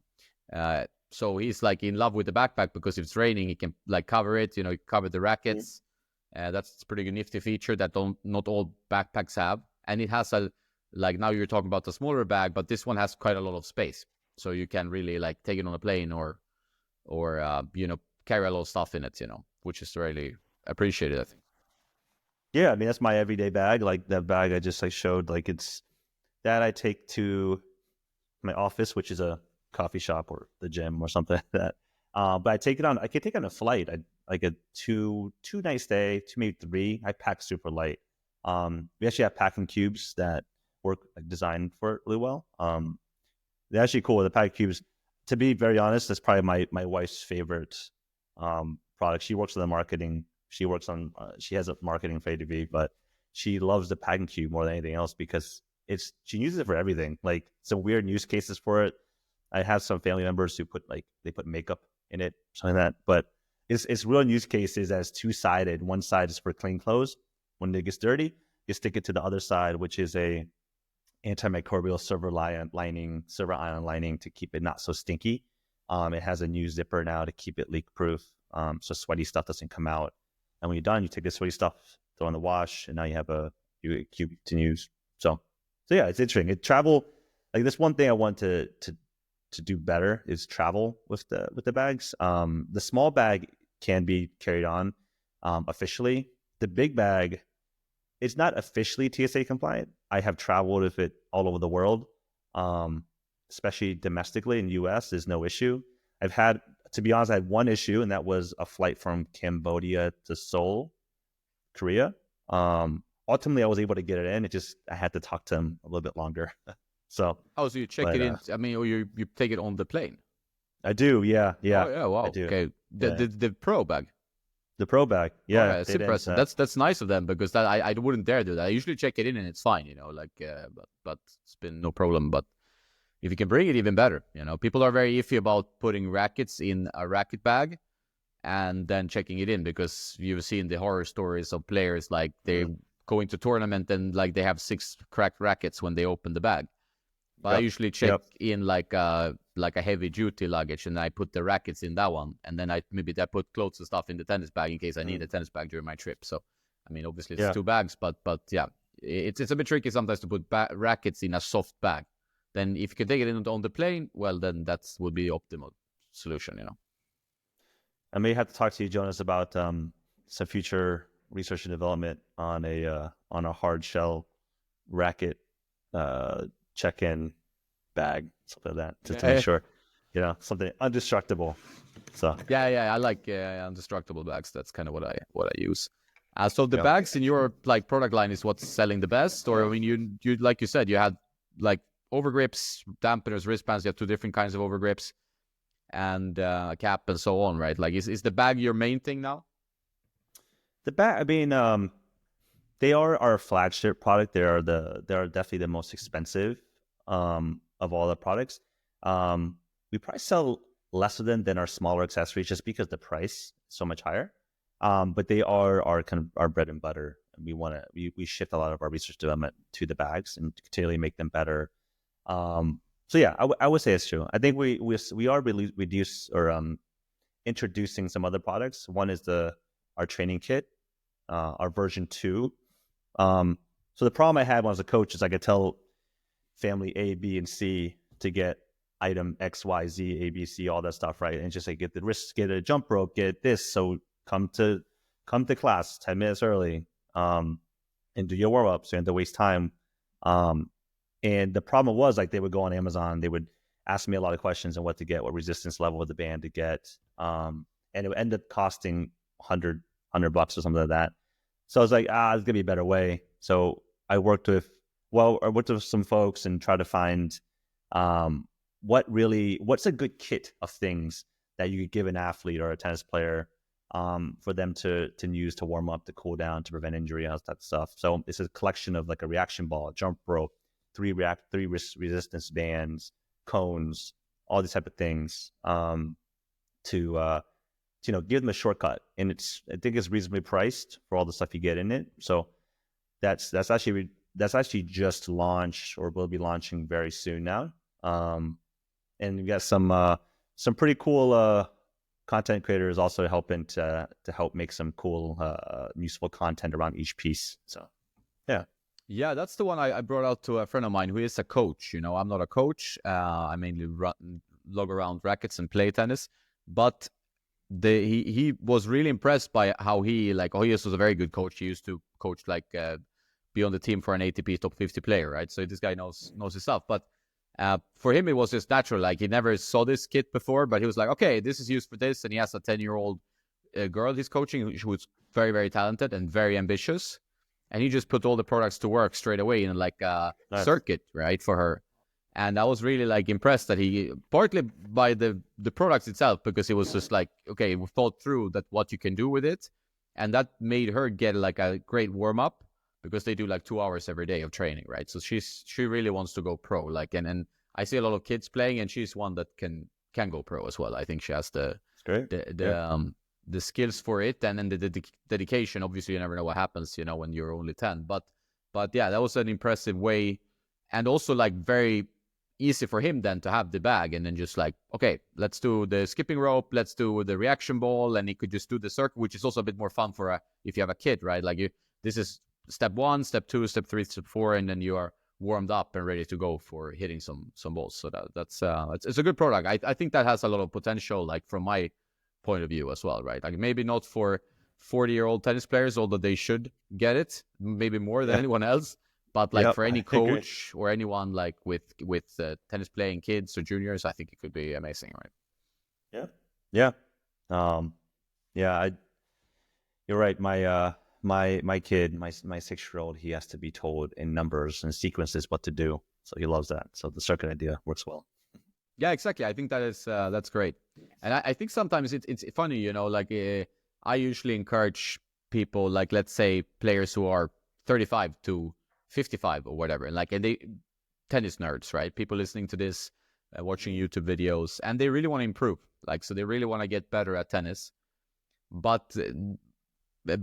he's like in love with the backpack because if it's raining, he can like cover it. You know, cover the rackets. That's a pretty nifty feature that not all backpacks have, and it has a, like now you're talking about the smaller bag, but this one has quite a lot of space, so you can really like take it on a plane or you know, carry a lot of stuff in it, you know, which is really appreciated, I think. yeah, I mean that's my everyday bag. Like that bag I just like showed, like it's that I take to my office, which is a coffee shop or the gym or something like that. But I take it on. I can take it on a flight. I like a two night stay, two maybe three. I pack super light. We actually have packing cubes that work like designed for it really well. They're actually cool. The packing cubes, to be very honest, that's probably my wife's favorite products. She works on the marketing. She works on she has a marketing for ADV, but she loves the packing cube more than anything else because she uses it for everything. Like some weird use cases for it. I have some family members who they put makeup in it, something like that. But its real use case is as two-sided. One side is for clean clothes. When it gets dirty, you stick it to the other side, which is a antimicrobial silver ion lining to keep it not so stinky. It has a new zipper now to keep it leak proof, so sweaty stuff doesn't come out. And when you're done, you take the sweaty stuff, throw in the wash, and now you have a cube to use. So yeah, it's interesting. It travel like this one thing I want to do better is travel with the bags. The small bag can be carried on officially. The big bag, it's not officially TSA compliant. I have traveled with it all over the world, especially domestically in US. There's no issue. To be honest, I had one issue, and that was a flight from Cambodia to Seoul, Korea. Ultimately, I was able to get it in. I had to talk to him a little bit longer. So you check it in? I mean, or you take it on the plane? I do, yeah. Oh, yeah, wow. I do. Okay, the pro bag. The pro bag, yeah, it's impressive. That's nice of them because I wouldn't dare do that. I usually check it in and it's fine, but it's been no problem. But if you can bring it, even better. People are very iffy about putting rackets in a racket bag and then checking it in because you've seen the horror stories of players like they go into tournament and like they have 6 cracked rackets when they open the bag. But I usually check in like a heavy duty luggage, and I put the rackets in that one, and then I put clothes and stuff in the tennis bag in case I need a tennis bag during my trip. So, I mean, obviously it's 2 bags, but yeah, it's a bit tricky sometimes to put rackets in a soft bag. Then if you can take it on the plane, well, then that would be the optimal solution. I may have to talk to you, Jonas, about some future research and development on a hard shell racket check-in bag, something like that, to make sure, something indestructible. So yeah, I like indestructible bags. That's kind of what I use. So the bags in your like product line is what's selling the best, or I mean, you like you said, you had like overgrips, dampeners, wristbands. You have 2 different kinds of overgrips, and a cap and so on, right? Like, is the bag your main thing now? The bag, I mean, they are our flagship product. They are definitely the most expensive of all the products. We probably sell less of them than our smaller accessories just because the price is so much higher. But they are our kind of our bread and butter. We shift a lot of our research development to the bags and continually make them better. So yeah, I would say it's true. I think we are introducing some other products. One is our training kit, our version 2. So the problem I had when I was a coach is I could tell family A, B, and C to get item X, Y, Z, A, B, C, all that stuff, right? And just like get the wrists, get a jump rope, get this. So come to class 10 minutes early, and do your warm ups. So you have to waste time. And the problem was like they would go on Amazon, they would ask me a lot of questions on what to get, what resistance level of the band to get, and it would end up costing $100 or something like that. So I was like, there's gonna be a better way. So I worked with some folks and tried to find what's a good kit of things that you could give an athlete or a tennis player for them to use to warm up, to cool down, to prevent injury, and all that stuff. So it's a collection of like a reaction ball, jump rope, 3 resistance bands, cones, all these type of things to give them a shortcut. And I think it's reasonably priced for all the stuff you get in it. So that's actually just launched or will be launching very soon now. And we got some pretty cool content creators also helping to help make some cool useful content around each piece. So yeah, that's the one I brought out to a friend of mine who is a coach. I'm not a coach. I mainly log around rackets and play tennis, but he was really impressed by how he was a very good coach. He used to coach be on the team for an ATP top 50 player, right? So this guy knows his stuff. But for him, it was just natural. Like, he never saw this kit before, but he was like, okay, this is used for this. And he has a 10-year-old girl he's coaching who's very, very talented and very ambitious. And he just put all the products to work straight away in like a circuit, right, for her. And I was really like impressed that he, partly by the products itself, because it was just like, okay, we thought through that what you can do with it, and that made her get like a great warm up, because they do like 2 hours every day of training, right? So she really wants to go pro, like, and I see a lot of kids playing, and she's one that can go pro as well. I think she has It's great. the skills for it, and then the dedication. Obviously, you never know what happens, when you're only 10. But yeah, that was an impressive way, and also like very easy for him then to have the bag, and then just like, okay, let's do the skipping rope, let's do the reaction ball, and he could just do the circle, which is also a bit more fun for if you have a kid, right? Like this is step 1, step 2, step 3, step 4, and then you are warmed up and ready to go for hitting some balls. So that's it's a good product. I think that has a lot of potential, like from my point of view as well, right? Like maybe not for 40-year-old tennis players, although they should get it maybe more than anyone else. But like for any coach or anyone like with tennis playing kids or juniors, I think it could be amazing, right? Yeah. You're right. My kid, my 6-year-old, he has to be told in numbers and sequences what to do. So he loves that. So the circuit idea works well. Yeah, exactly. I think that is that's great. And I think sometimes it's funny, like I usually encourage people, like let's say players who are 35 to 55 or whatever, and they tennis nerds, right? People listening to this, watching YouTube videos, and they really want to improve, so they really want to get better at tennis. But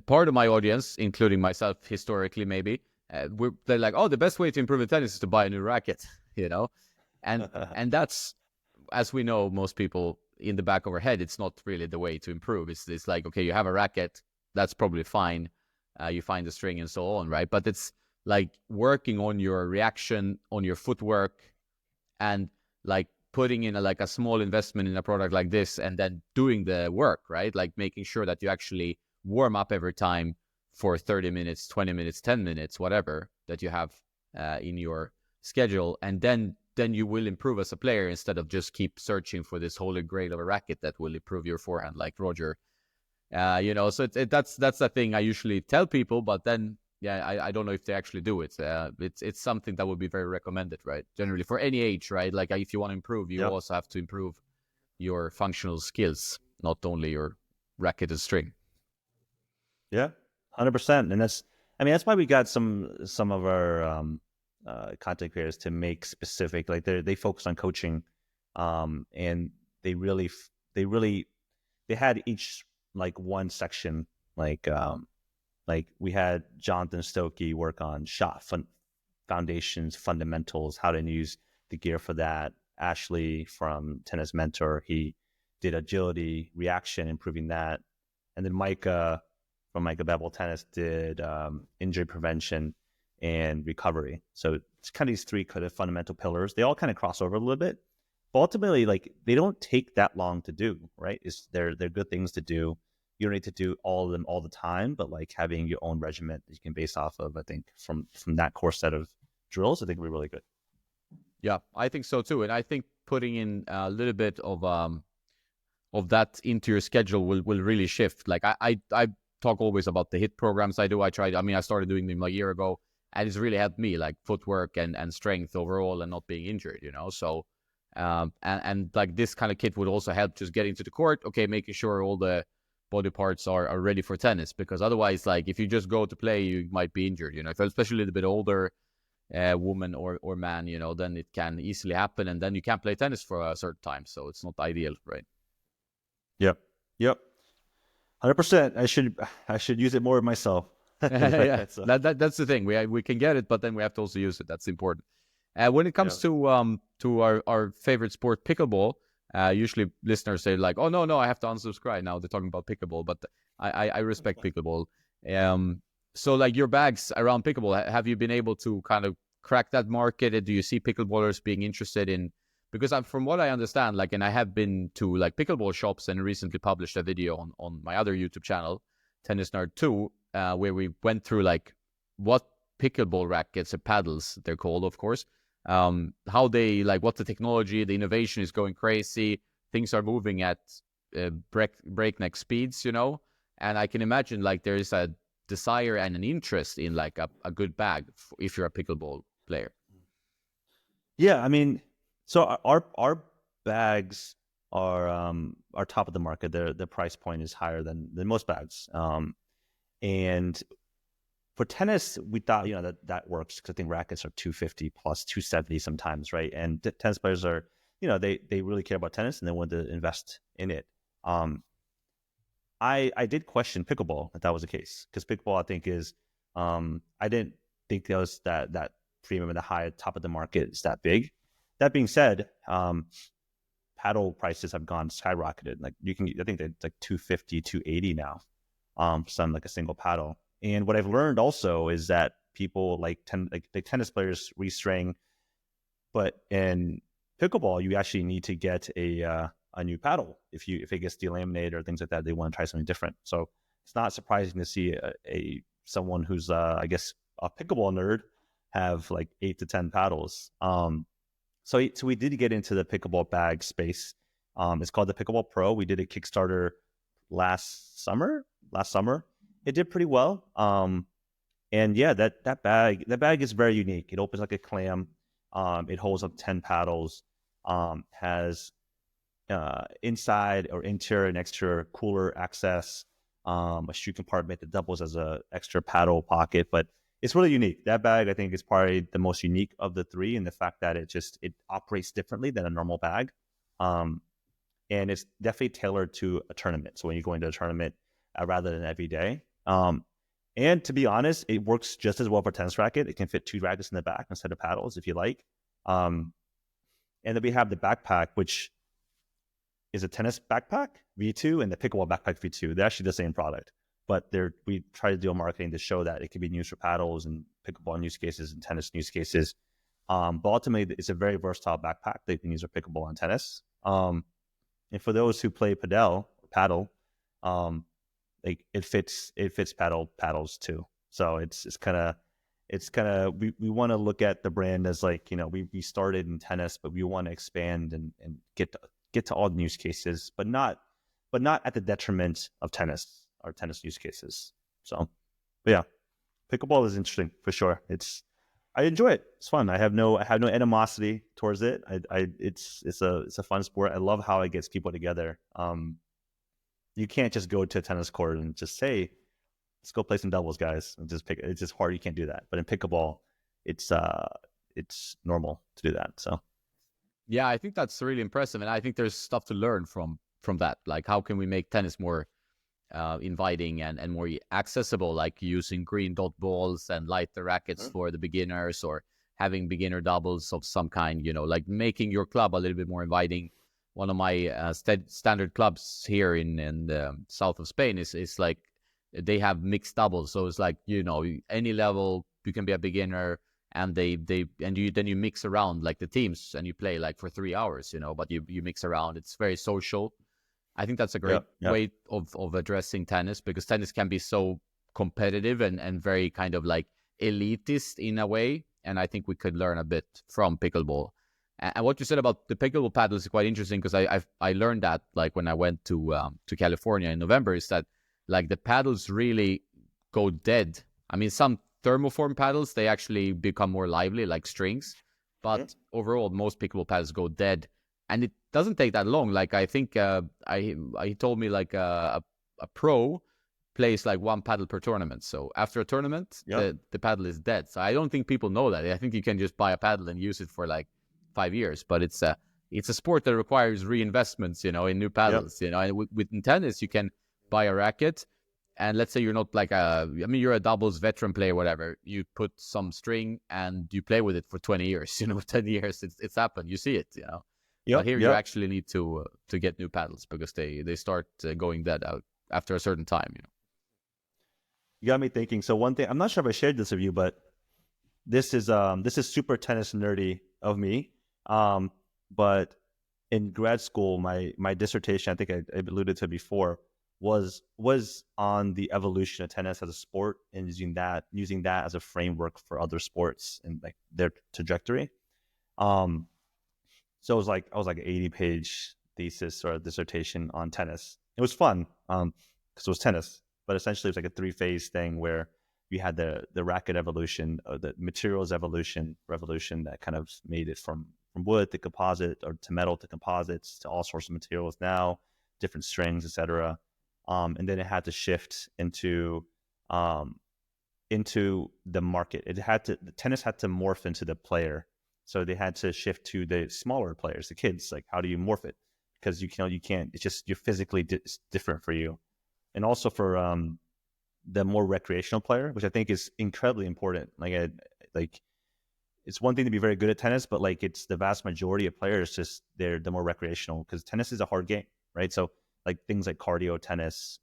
part of my audience, including myself historically maybe, they're like, oh, the best way to improve in tennis is to buy a new racket, and that's, as we know, most people in the back of our head, it's not really the way to improve. It's like, okay, you have a racket, that's probably fine. You find the string and so on, right? But it's like working on your reaction, on your footwork, and like putting in a small investment in a product like this, and then doing the work, right? Like making sure that you actually warm up every time for 30 minutes, 20 minutes, 10 minutes, whatever that you have in your schedule. And then you will improve as a player, instead of just keep searching for this holy grail of a racket that will improve your forehand, like Roger. So that's the thing I usually tell people, but then I don't know if they actually do it. It's something that would be very recommended, right? Generally for any age, right? Like if you want to improve, you also have to improve your functional skills, not only your racket and string. Yeah, 100%. And that's why we got some of our content creators to make specific, like they focus on coaching, and they had each like one section, like we had Jonathan Stokey work on shot foundations, fundamentals, how to use the gear for that. Ashley from Tennis Mentor, he did agility, reaction, improving that. And then Micah from Micah Bevel Tennis did injury prevention and recovery. So it's kind of these 3 kind of fundamental pillars. They all kind of cross over a little bit, but ultimately, like, they don't take that long to do, right? They're good things to do. You don't need to do all of them all the time, but like having your own regimen that you can base off of, I think from that core set of drills, I think would be really good. Yeah, I think so too. And I think putting in a little bit of that into your schedule will really shift. Like I talk always about the HIIT programs I do. I started doing them a year ago, and it's really helped me, like footwork and strength overall, and not being injured, So, and like this kind of kit would also help just getting to the court. Okay, making sure all the body parts are ready for tennis, because otherwise, like if you just go to play, you might be injured, if you're especially a little bit older woman or man, then it can easily happen, and then you can't play tennis for a certain time. So it's not ideal, right? Yep 100%. I should use it more myself. Yeah, that's the thing. We can get it, but then we have to also use it. That's important. When it comes to our favorite sport, pickleball, usually listeners say like, oh no, I have to unsubscribe now. They're talking about pickleball, but I respect pickleball. So like your bags around pickleball, have you been able to kind of crack that market? Do you see pickleballers being interested in? Because from what I understand, like, and I have been to like pickleball shops and recently published a video on my other YouTube channel, Tennis Nerd 2, where we went through like what pickleball rackets or paddles, they're called, of course, how they, like, what the technology, the innovation is going crazy. Things are moving at breakneck speeds, and I can imagine like there is a desire and an interest in like a good bag if you're a pickleball player. Yeah, I mean, so our bags are top of the market. The price point is higher than most bags. And for tennis, we thought that works because I think rackets are 250 plus 270 sometimes, right? And tennis players are they really care about tennis and they want to invest in it. Um, I did question pickleball if that was the case because pickleball I think is I didn't think there was that premium at the high top of the market is that big. That being said, paddle prices have gone skyrocketed. Like you can I think they're like 250, 280 now. Some like a single paddle. And what I've learned also is that people like tennis players restring, but in pickleball you actually need to get a new paddle if it gets delaminated or things like that. They want to try something different. So it's not surprising to see a someone who's I guess a pickleball nerd have like 8 to 10 paddles. So we did get into the pickleball bag space. It's called the Pickleball Pro. We did a Kickstarter last summer. It did pretty well. And yeah, that bag is very unique. It opens like a clam. It holds up 10 paddles. Has inside or interior and exterior cooler access. A shoe compartment that doubles as a extra paddle pocket, but it's really unique. That bag, I think, is probably the most unique of the three, in the fact that it operates differently than a normal bag, and it's definitely tailored to a tournament. So when you go into a tournament, rather than every day, and to be honest, it works just as well for a tennis racket. It can fit 2 rackets in the back instead of paddles if you like. Um, and then we have the backpack, which is a tennis backpack V2 and the pickleball backpack V2. They're actually the same product, but we try to do a marketing to show that it can be used for paddles and pickleball use cases and tennis use cases. But ultimately, it's a very versatile backpack that you can use for pickleball and tennis. And for those who play paddle, like it fits paddles too. So it's kind of we want to look at the brand as like we started in tennis, but we want to expand and get to all the use cases, but not at the detriment of tennis or tennis use cases. So, but yeah, pickleball is interesting for sure. I enjoy it. It's fun. I have no animosity towards it. It's a fun sport. I love how it gets people together. You can't just go to a tennis court and just say, let's go play some doubles, guys. And just pick. It's just hard. You can't do that. But in pickleball, it's normal to do that. So Yeah, I think that's really impressive, and I think there's stuff to learn from that. Like, how can we make tennis more inviting and more accessible, like using green dot balls and lighter rackets for the beginners, or having beginner doubles of some kind, like making your club a little bit more inviting. One of my standard clubs here in the south of Spain is like they have mixed doubles. So it's like, any level, you can be a beginner, and you mix around like the teams, and you play like for 3 hours, but you mix around. It's very social. I think that's a great way of addressing tennis, because tennis can be so competitive and very kind of like elitist in a way. And I think we could learn a bit from pickleball. And what you said about the pickleball paddles is quite interesting, because I learned that like when I went to California in November, is that like the paddles really go dead. I mean, some thermoform paddles, they actually become more lively, like strings. But overall, most pickleball paddles go dead. And it doesn't take that long. Like, I think he told me like a pro plays like one paddle per tournament. So after a tournament, the paddle is dead. So I don't think people know that. I think you can just buy a paddle and use it for like 5 years. But it's a sport that requires reinvestments, in new paddles. And with tennis, you can buy a racket. And let's say you're not like you're a doubles veteran player, whatever. You put some string and you play with it for 20 years. 10 years, it's happened. You see it, But here you actually need to get new paddles, because they start going dead out after a certain time. You got me thinking. So one thing, I'm not sure if I shared this with you, but this is super tennis nerdy of me. But in grad school, my dissertation, I think I alluded to before, was on the evolution of tennis as a sport, and using that as a framework for other sports and like their trajectory. So I was like an 80-page thesis or a dissertation on tennis. It was fun because it was tennis, but essentially it was like a 3-phase thing where you had the racket evolution, or the materials revolution that kind of made it from wood to composite, or to metal to composites, to all sorts of materials now, different strings, etc. And then it had to shift into the market. The tennis had to morph into the player. So they had to shift to the smaller players, the kids. Like, how do you morph it? Because you can't. It's just, you're physically different for you. And also for the more recreational player, which I think is incredibly important. Like it's one thing to be very good at tennis, but like, it's the vast majority of players, just they're the more recreational, because tennis is a hard game, right? So like things like cardio tennis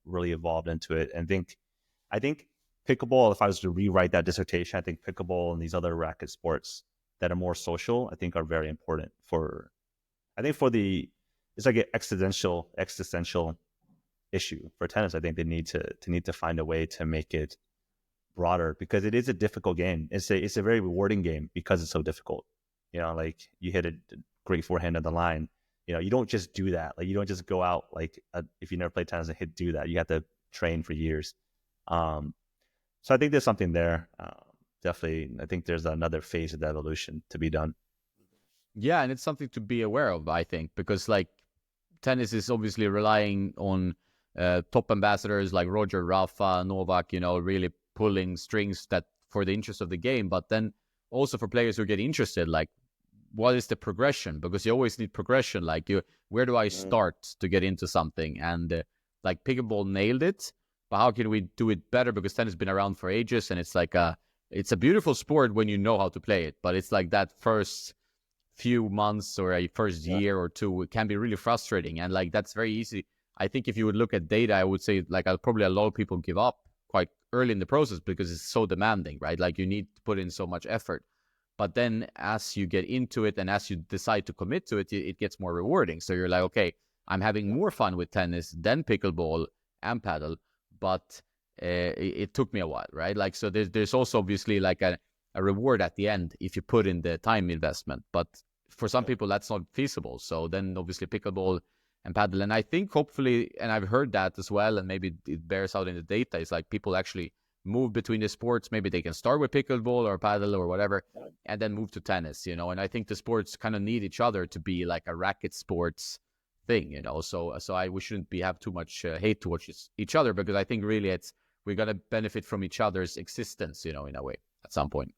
really evolved into it. And I think pickleball, if I was to rewrite that dissertation, I think pickleball and these other racket sports that are more social, I think are very important it's like an existential issue for tennis. I think they need to find a way to make it broader, because it is a difficult game. It's a very rewarding game because it's so difficult. Like, you hit a great forehand on the line. You don't just do that. Like, you don't just go out, like, if you never played tennis, and do that. You have to train for years. So I think there's something there. Definitely, I think there's another phase of the evolution to be done. Yeah, and it's something to be aware of, I think, because like tennis is obviously relying on top ambassadors like Roger, Rafa, Novak, really pulling strings that for the interest of the game. But then also for players who get interested, like, what is the progression? Because you always need progression. Like, where do I start to get into something? And like, pickleball nailed it, but how can we do it better? Because tennis has been around for ages, and it's like it's a beautiful sport when you know how to play it. But it's like that first few months or a first year or two, it can be really frustrating. And like, that's very easy. I think if you would look at data, I would say like, probably a lot of people give up quite early in the process because it's so demanding, right? Like, you need to put in so much effort. But then as you get into it and as you decide to commit to it, it gets more rewarding. So you're like, okay, I'm having more fun with tennis than pickleball and paddle, but it took me a while, right? Like, so there's also obviously like a reward at the end if you put in the time investment. But for some people, that's not feasible. So then obviously pickleball and paddle. And I think hopefully, and I've heard that as well, and maybe it bears out in the data, is like people actually move between the sports. Maybe they can start with pickleball or paddle or whatever, and then move to tennis, And I think the sports kind of need each other to be like a racket sports thing, So we shouldn't have too much hate towards each other, because I think really we're going to benefit from each other's existence, in a way at some point.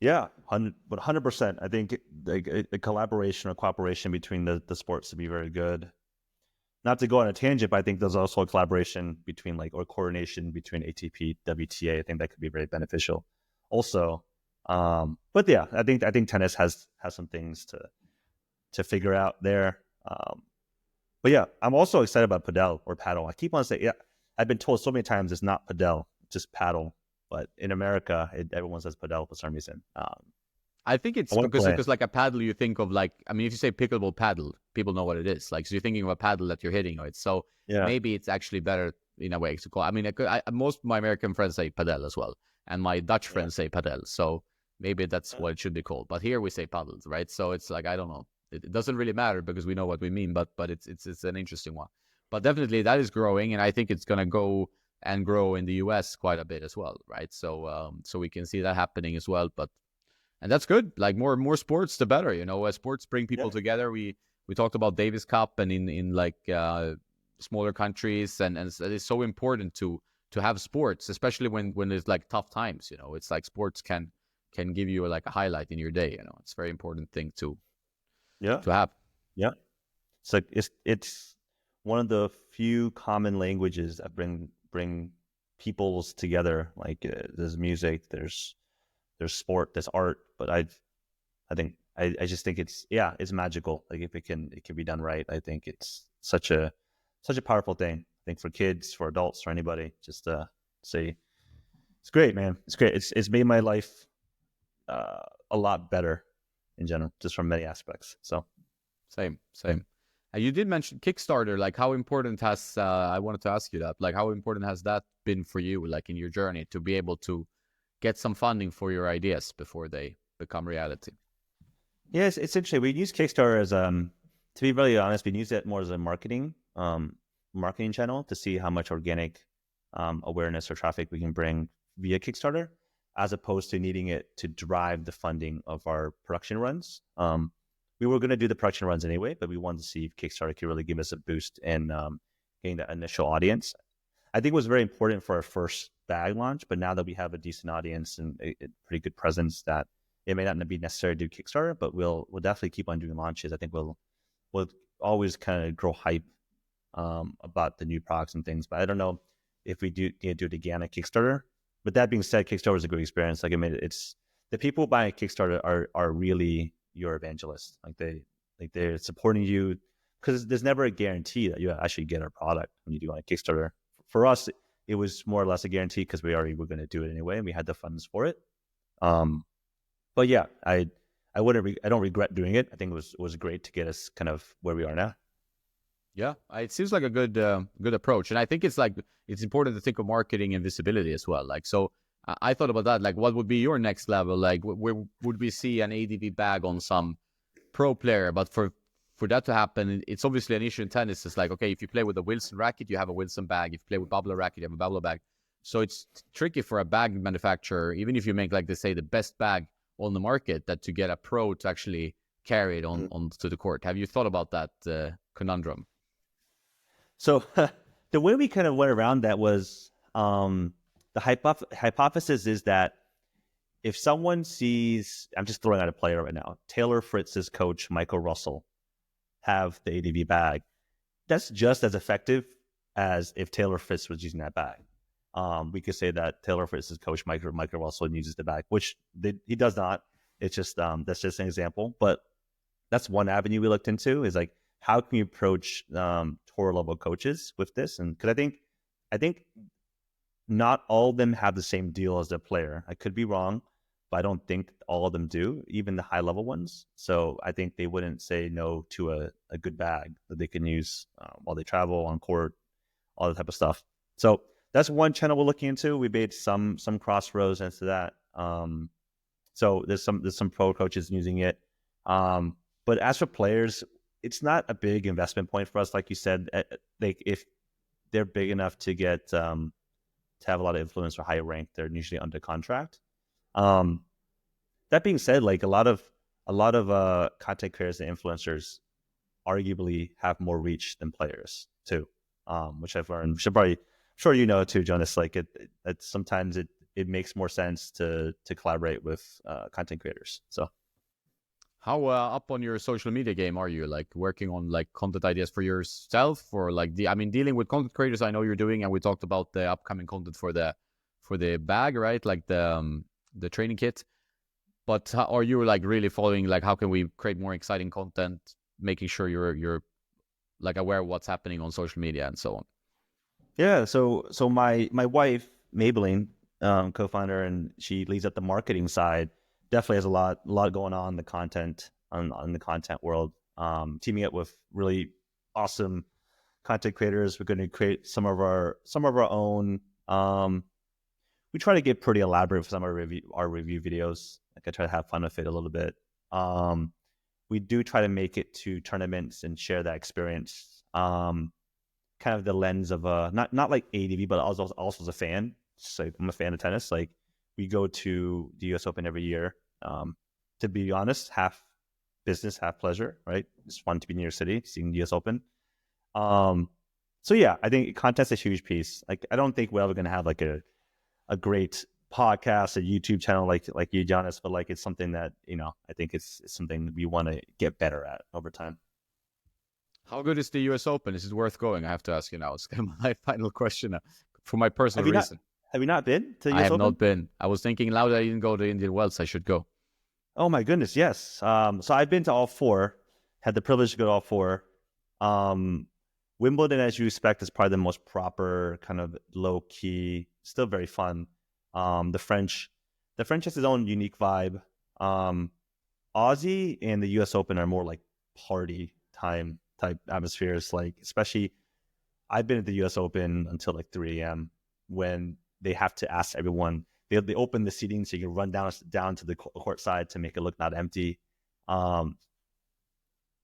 Yeah, 100%. I think a collaboration or cooperation between the sports to be very good. Not to go on a tangent, but I think there's also a collaboration between or coordination between ATP, WTA. I think that could be very beneficial also. But yeah, I think tennis has some things to figure out there. But yeah, I'm also excited about padel or paddle. I keep on saying, yeah, I've been told so many times it's not padel, just paddle. But in America, everyone says padel for some reason. I think it's because like a paddle, you think of like, I mean, if you say pickleball paddle, people know what it is. Like, so you're thinking of a paddle that you're hitting, right? So maybe it's actually better in a way to call. I mean, most of my American friends say padel as well, and my Dutch friends say padel. So maybe that's what it should be called. But here we say paddles, right? So it's like, I don't know. It doesn't really matter because we know what we mean. But it's an interesting one. But definitely that is growing, and I think it's gonna go and grow in the US quite a bit as well, right? So we can see that happening as well. And that's good. Like, more sports, the better. As sports bring people together. We talked about Davis Cup, and in like smaller countries, and it's so important to have sports, especially when there's like tough times. It's like sports can give you like a highlight in your day. It's a very important thing to have. Yeah, it's like it's one of the few common languages that bring peoples together. Like, there's music, there's sport, there's art, but I just think it's magical. Like, if it can be done right, I think it's such a powerful thing. I think for kids, for adults, for anybody, just to say, it's great, man. It's great. It's made my life a lot better in general, just from many aspects. So same. You did mention Kickstarter. Like, how important has I wanted to ask you that. Like, how important has that been for you, like in your journey, to be able to get some funding for your ideas before they become reality? Yes, it's interesting. We use Kickstarter as to be really honest, we use it more as a marketing channel to see how much organic awareness or traffic we can bring via Kickstarter, as opposed to needing it to drive the funding of our production runs. We were going to do the production runs anyway, but we wanted to see if Kickstarter could really give us a boost in getting that initial audience. I think it was very important for our first bag launch, but now that we have a decent audience and a pretty good presence, that it may not be necessary to do Kickstarter, but we'll definitely keep on doing launches. I think we'll always kind of grow hype about the new products and things, but I don't know if we do it again at Kickstarter. But that being said, Kickstarter is a good experience. Like, I mean, it's the people buying Kickstarter are really your evangelists. Like they're supporting you, because there's never a guarantee that you actually get our product when you do on a Kickstarter. For us, it was more or less a guarantee because we already were going to do it anyway, and we had the funds for it. But yeah, I don't regret doing it. I think it was great to get us kind of where we are now. Yeah, it seems like a good approach, and I think it's important to think of marketing and visibility as well. Like, so I thought about that. Like, what would be your next level? Like, where would we see an ADV bag on some pro player? But for that to happen, it's obviously an issue in tennis. It's like, okay, if you play with a Wilson racket, you have a Wilson bag. If you play with Babla racket, you have a Babla bag. So it's tricky for a bag manufacturer, even if you make, like they say, the best bag on the market, that to get a pro to actually carry it on to the court. Have you thought about that conundrum? So the way we kind of went around that was the hypothesis is that if someone sees, I'm just throwing out a player right now, Taylor Fritz's coach, Michael Russell, have the ADV bag, that's just as effective as if Taylor Fritz was using that bag. We could say that Taylor Fritz's coach, Michael Russell, uses the bag, which he does not. It's just that's just an example. But that's one avenue we looked into, is like, how can you approach tour level coaches with this? And because I think not all of them have the same deal as their player. I could be wrong, but I don't think all of them do, even the high level ones. So I think they wouldn't say no to a good bag that they can use while they travel on court, all that type of stuff. So that's one channel we're looking into. We made some crossroads into that. So there's some pro coaches using it. But as for players, it's not a big investment point for us. Like you said, like if they're big enough to get to have a lot of influence or high rank, they're usually under contract. That being said, like a lot of content creators and influencers arguably have more reach than players too, which I've learned. Which I'm probably sure you know too, Jonas. Like it sometimes it makes more sense to collaborate with content creators. So. How up on your social media game are you? Like, working on like content ideas for yourself, or like dealing with content creators? I know you're doing, and we talked about the upcoming content for the bag, right? Like the training kit. But are you like really following, like, how can we create more exciting content, making sure you're like aware of what's happening on social media and so on? Yeah. So my wife, Maybelline, co-founder, and she leads up the marketing side, definitely has a lot going on in the content on the content world. Teaming up with really awesome content creators. We're going to create some of our own. We try to get pretty elaborate for some of our review videos. Like, I try to have fun with it a little bit. We do try to make it to tournaments and share that experience. Kind of the lens of not like ADV, but also as a fan. So I'm a fan of tennis. Like, we go to the US Open every year. To be honest, half business, half pleasure, right? It's fun to be in your city, seeing the US Open. So yeah, I think content's a huge piece. Like, I don't think we're ever going to have like a great podcast, a YouTube channel like you, Jonas, but like, it's something that, I think it's something we want to get better at over time. How good is the US Open? Is it worth going? I have to ask you now. It's my final question for my personal Have reason. you not been to the I US have Open? not been. I was thinking, now that I didn't go to Indian Wells, I should go. Oh my goodness, yes. So I've been to all four, had the privilege to go to all four. Wimbledon, as you expect, is probably the most proper, kind of low key, still very fun. The French has its own unique vibe. Aussie and the US Open are more like party time type atmospheres. Like, especially, I've been at the US Open until like 3 a.m. when they have to ask everyone. They open the seating so you can run down to the court side to make it look not empty.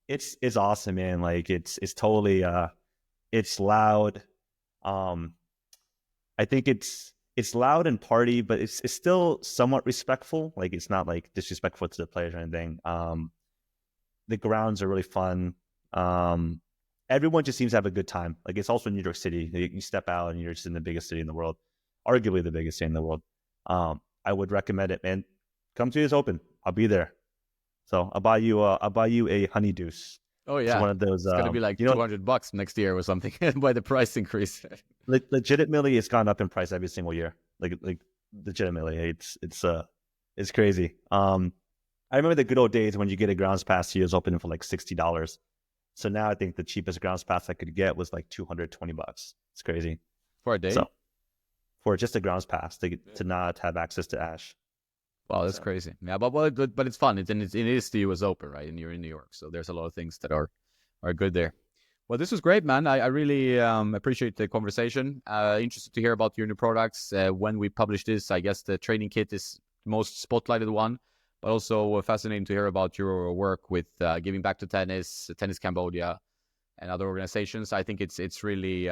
It's awesome, man. Like, it's totally it's loud. I think it's it's loud and party, but it's still somewhat respectful. Like it's not like disrespectful to the players or anything. The grounds are really fun. Everyone just seems to have a good time. Like it's also New York City. You step out and you're just in the biggest city in the world, arguably the biggest city in the world. I would recommend it, man. Come to US Open. I'll be there. So I'll buy you a honey deuce. Oh It's yeah, one of those. it's gonna be like $200 next year or something by the price increase. Legitimately, it's gone up in price every single year. Like legitimately, it's crazy. I remember the good old days when you get a grounds pass to US Open for like $60. So now I think the cheapest grounds pass I could get was like $220. It's crazy. For a day? So for just a grounds pass to not have access to Ash. Wow, that's crazy. Yeah, but it's fun. It is the US Open, right? And you're in New York, so there's a lot of things that are good there. Well, this was great, man. I really appreciate the conversation. Interested to hear about your new products. When we publish this, I guess the training kit is the most spotlighted one, but also fascinating to hear about your work with giving back to Tennis Cambodia, and other organizations. I think it's really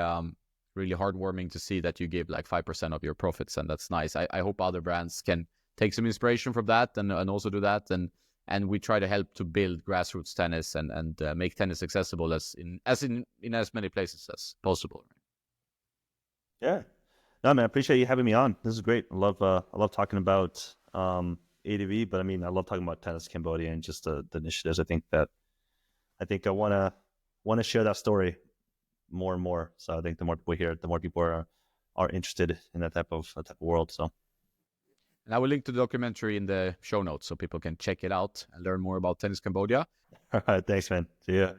really heartwarming to see that you give like 5% of your profits, and that's nice. I hope other brands can take some inspiration from that and also do that, and we try to help to build grassroots tennis and make tennis accessible in as many places as possible. Yeah. No, man, I appreciate you having me on. This is great. I love talking about ADV, but I mean, I love talking about Tennis Cambodia and just the initiatives. I think I want to share that story more and more. So I think the more people hear it, the more people are interested in that type of world. So. And I will link to the documentary in the show notes so people can check it out and learn more about Tennis Cambodia. All right, thanks, man. See ya.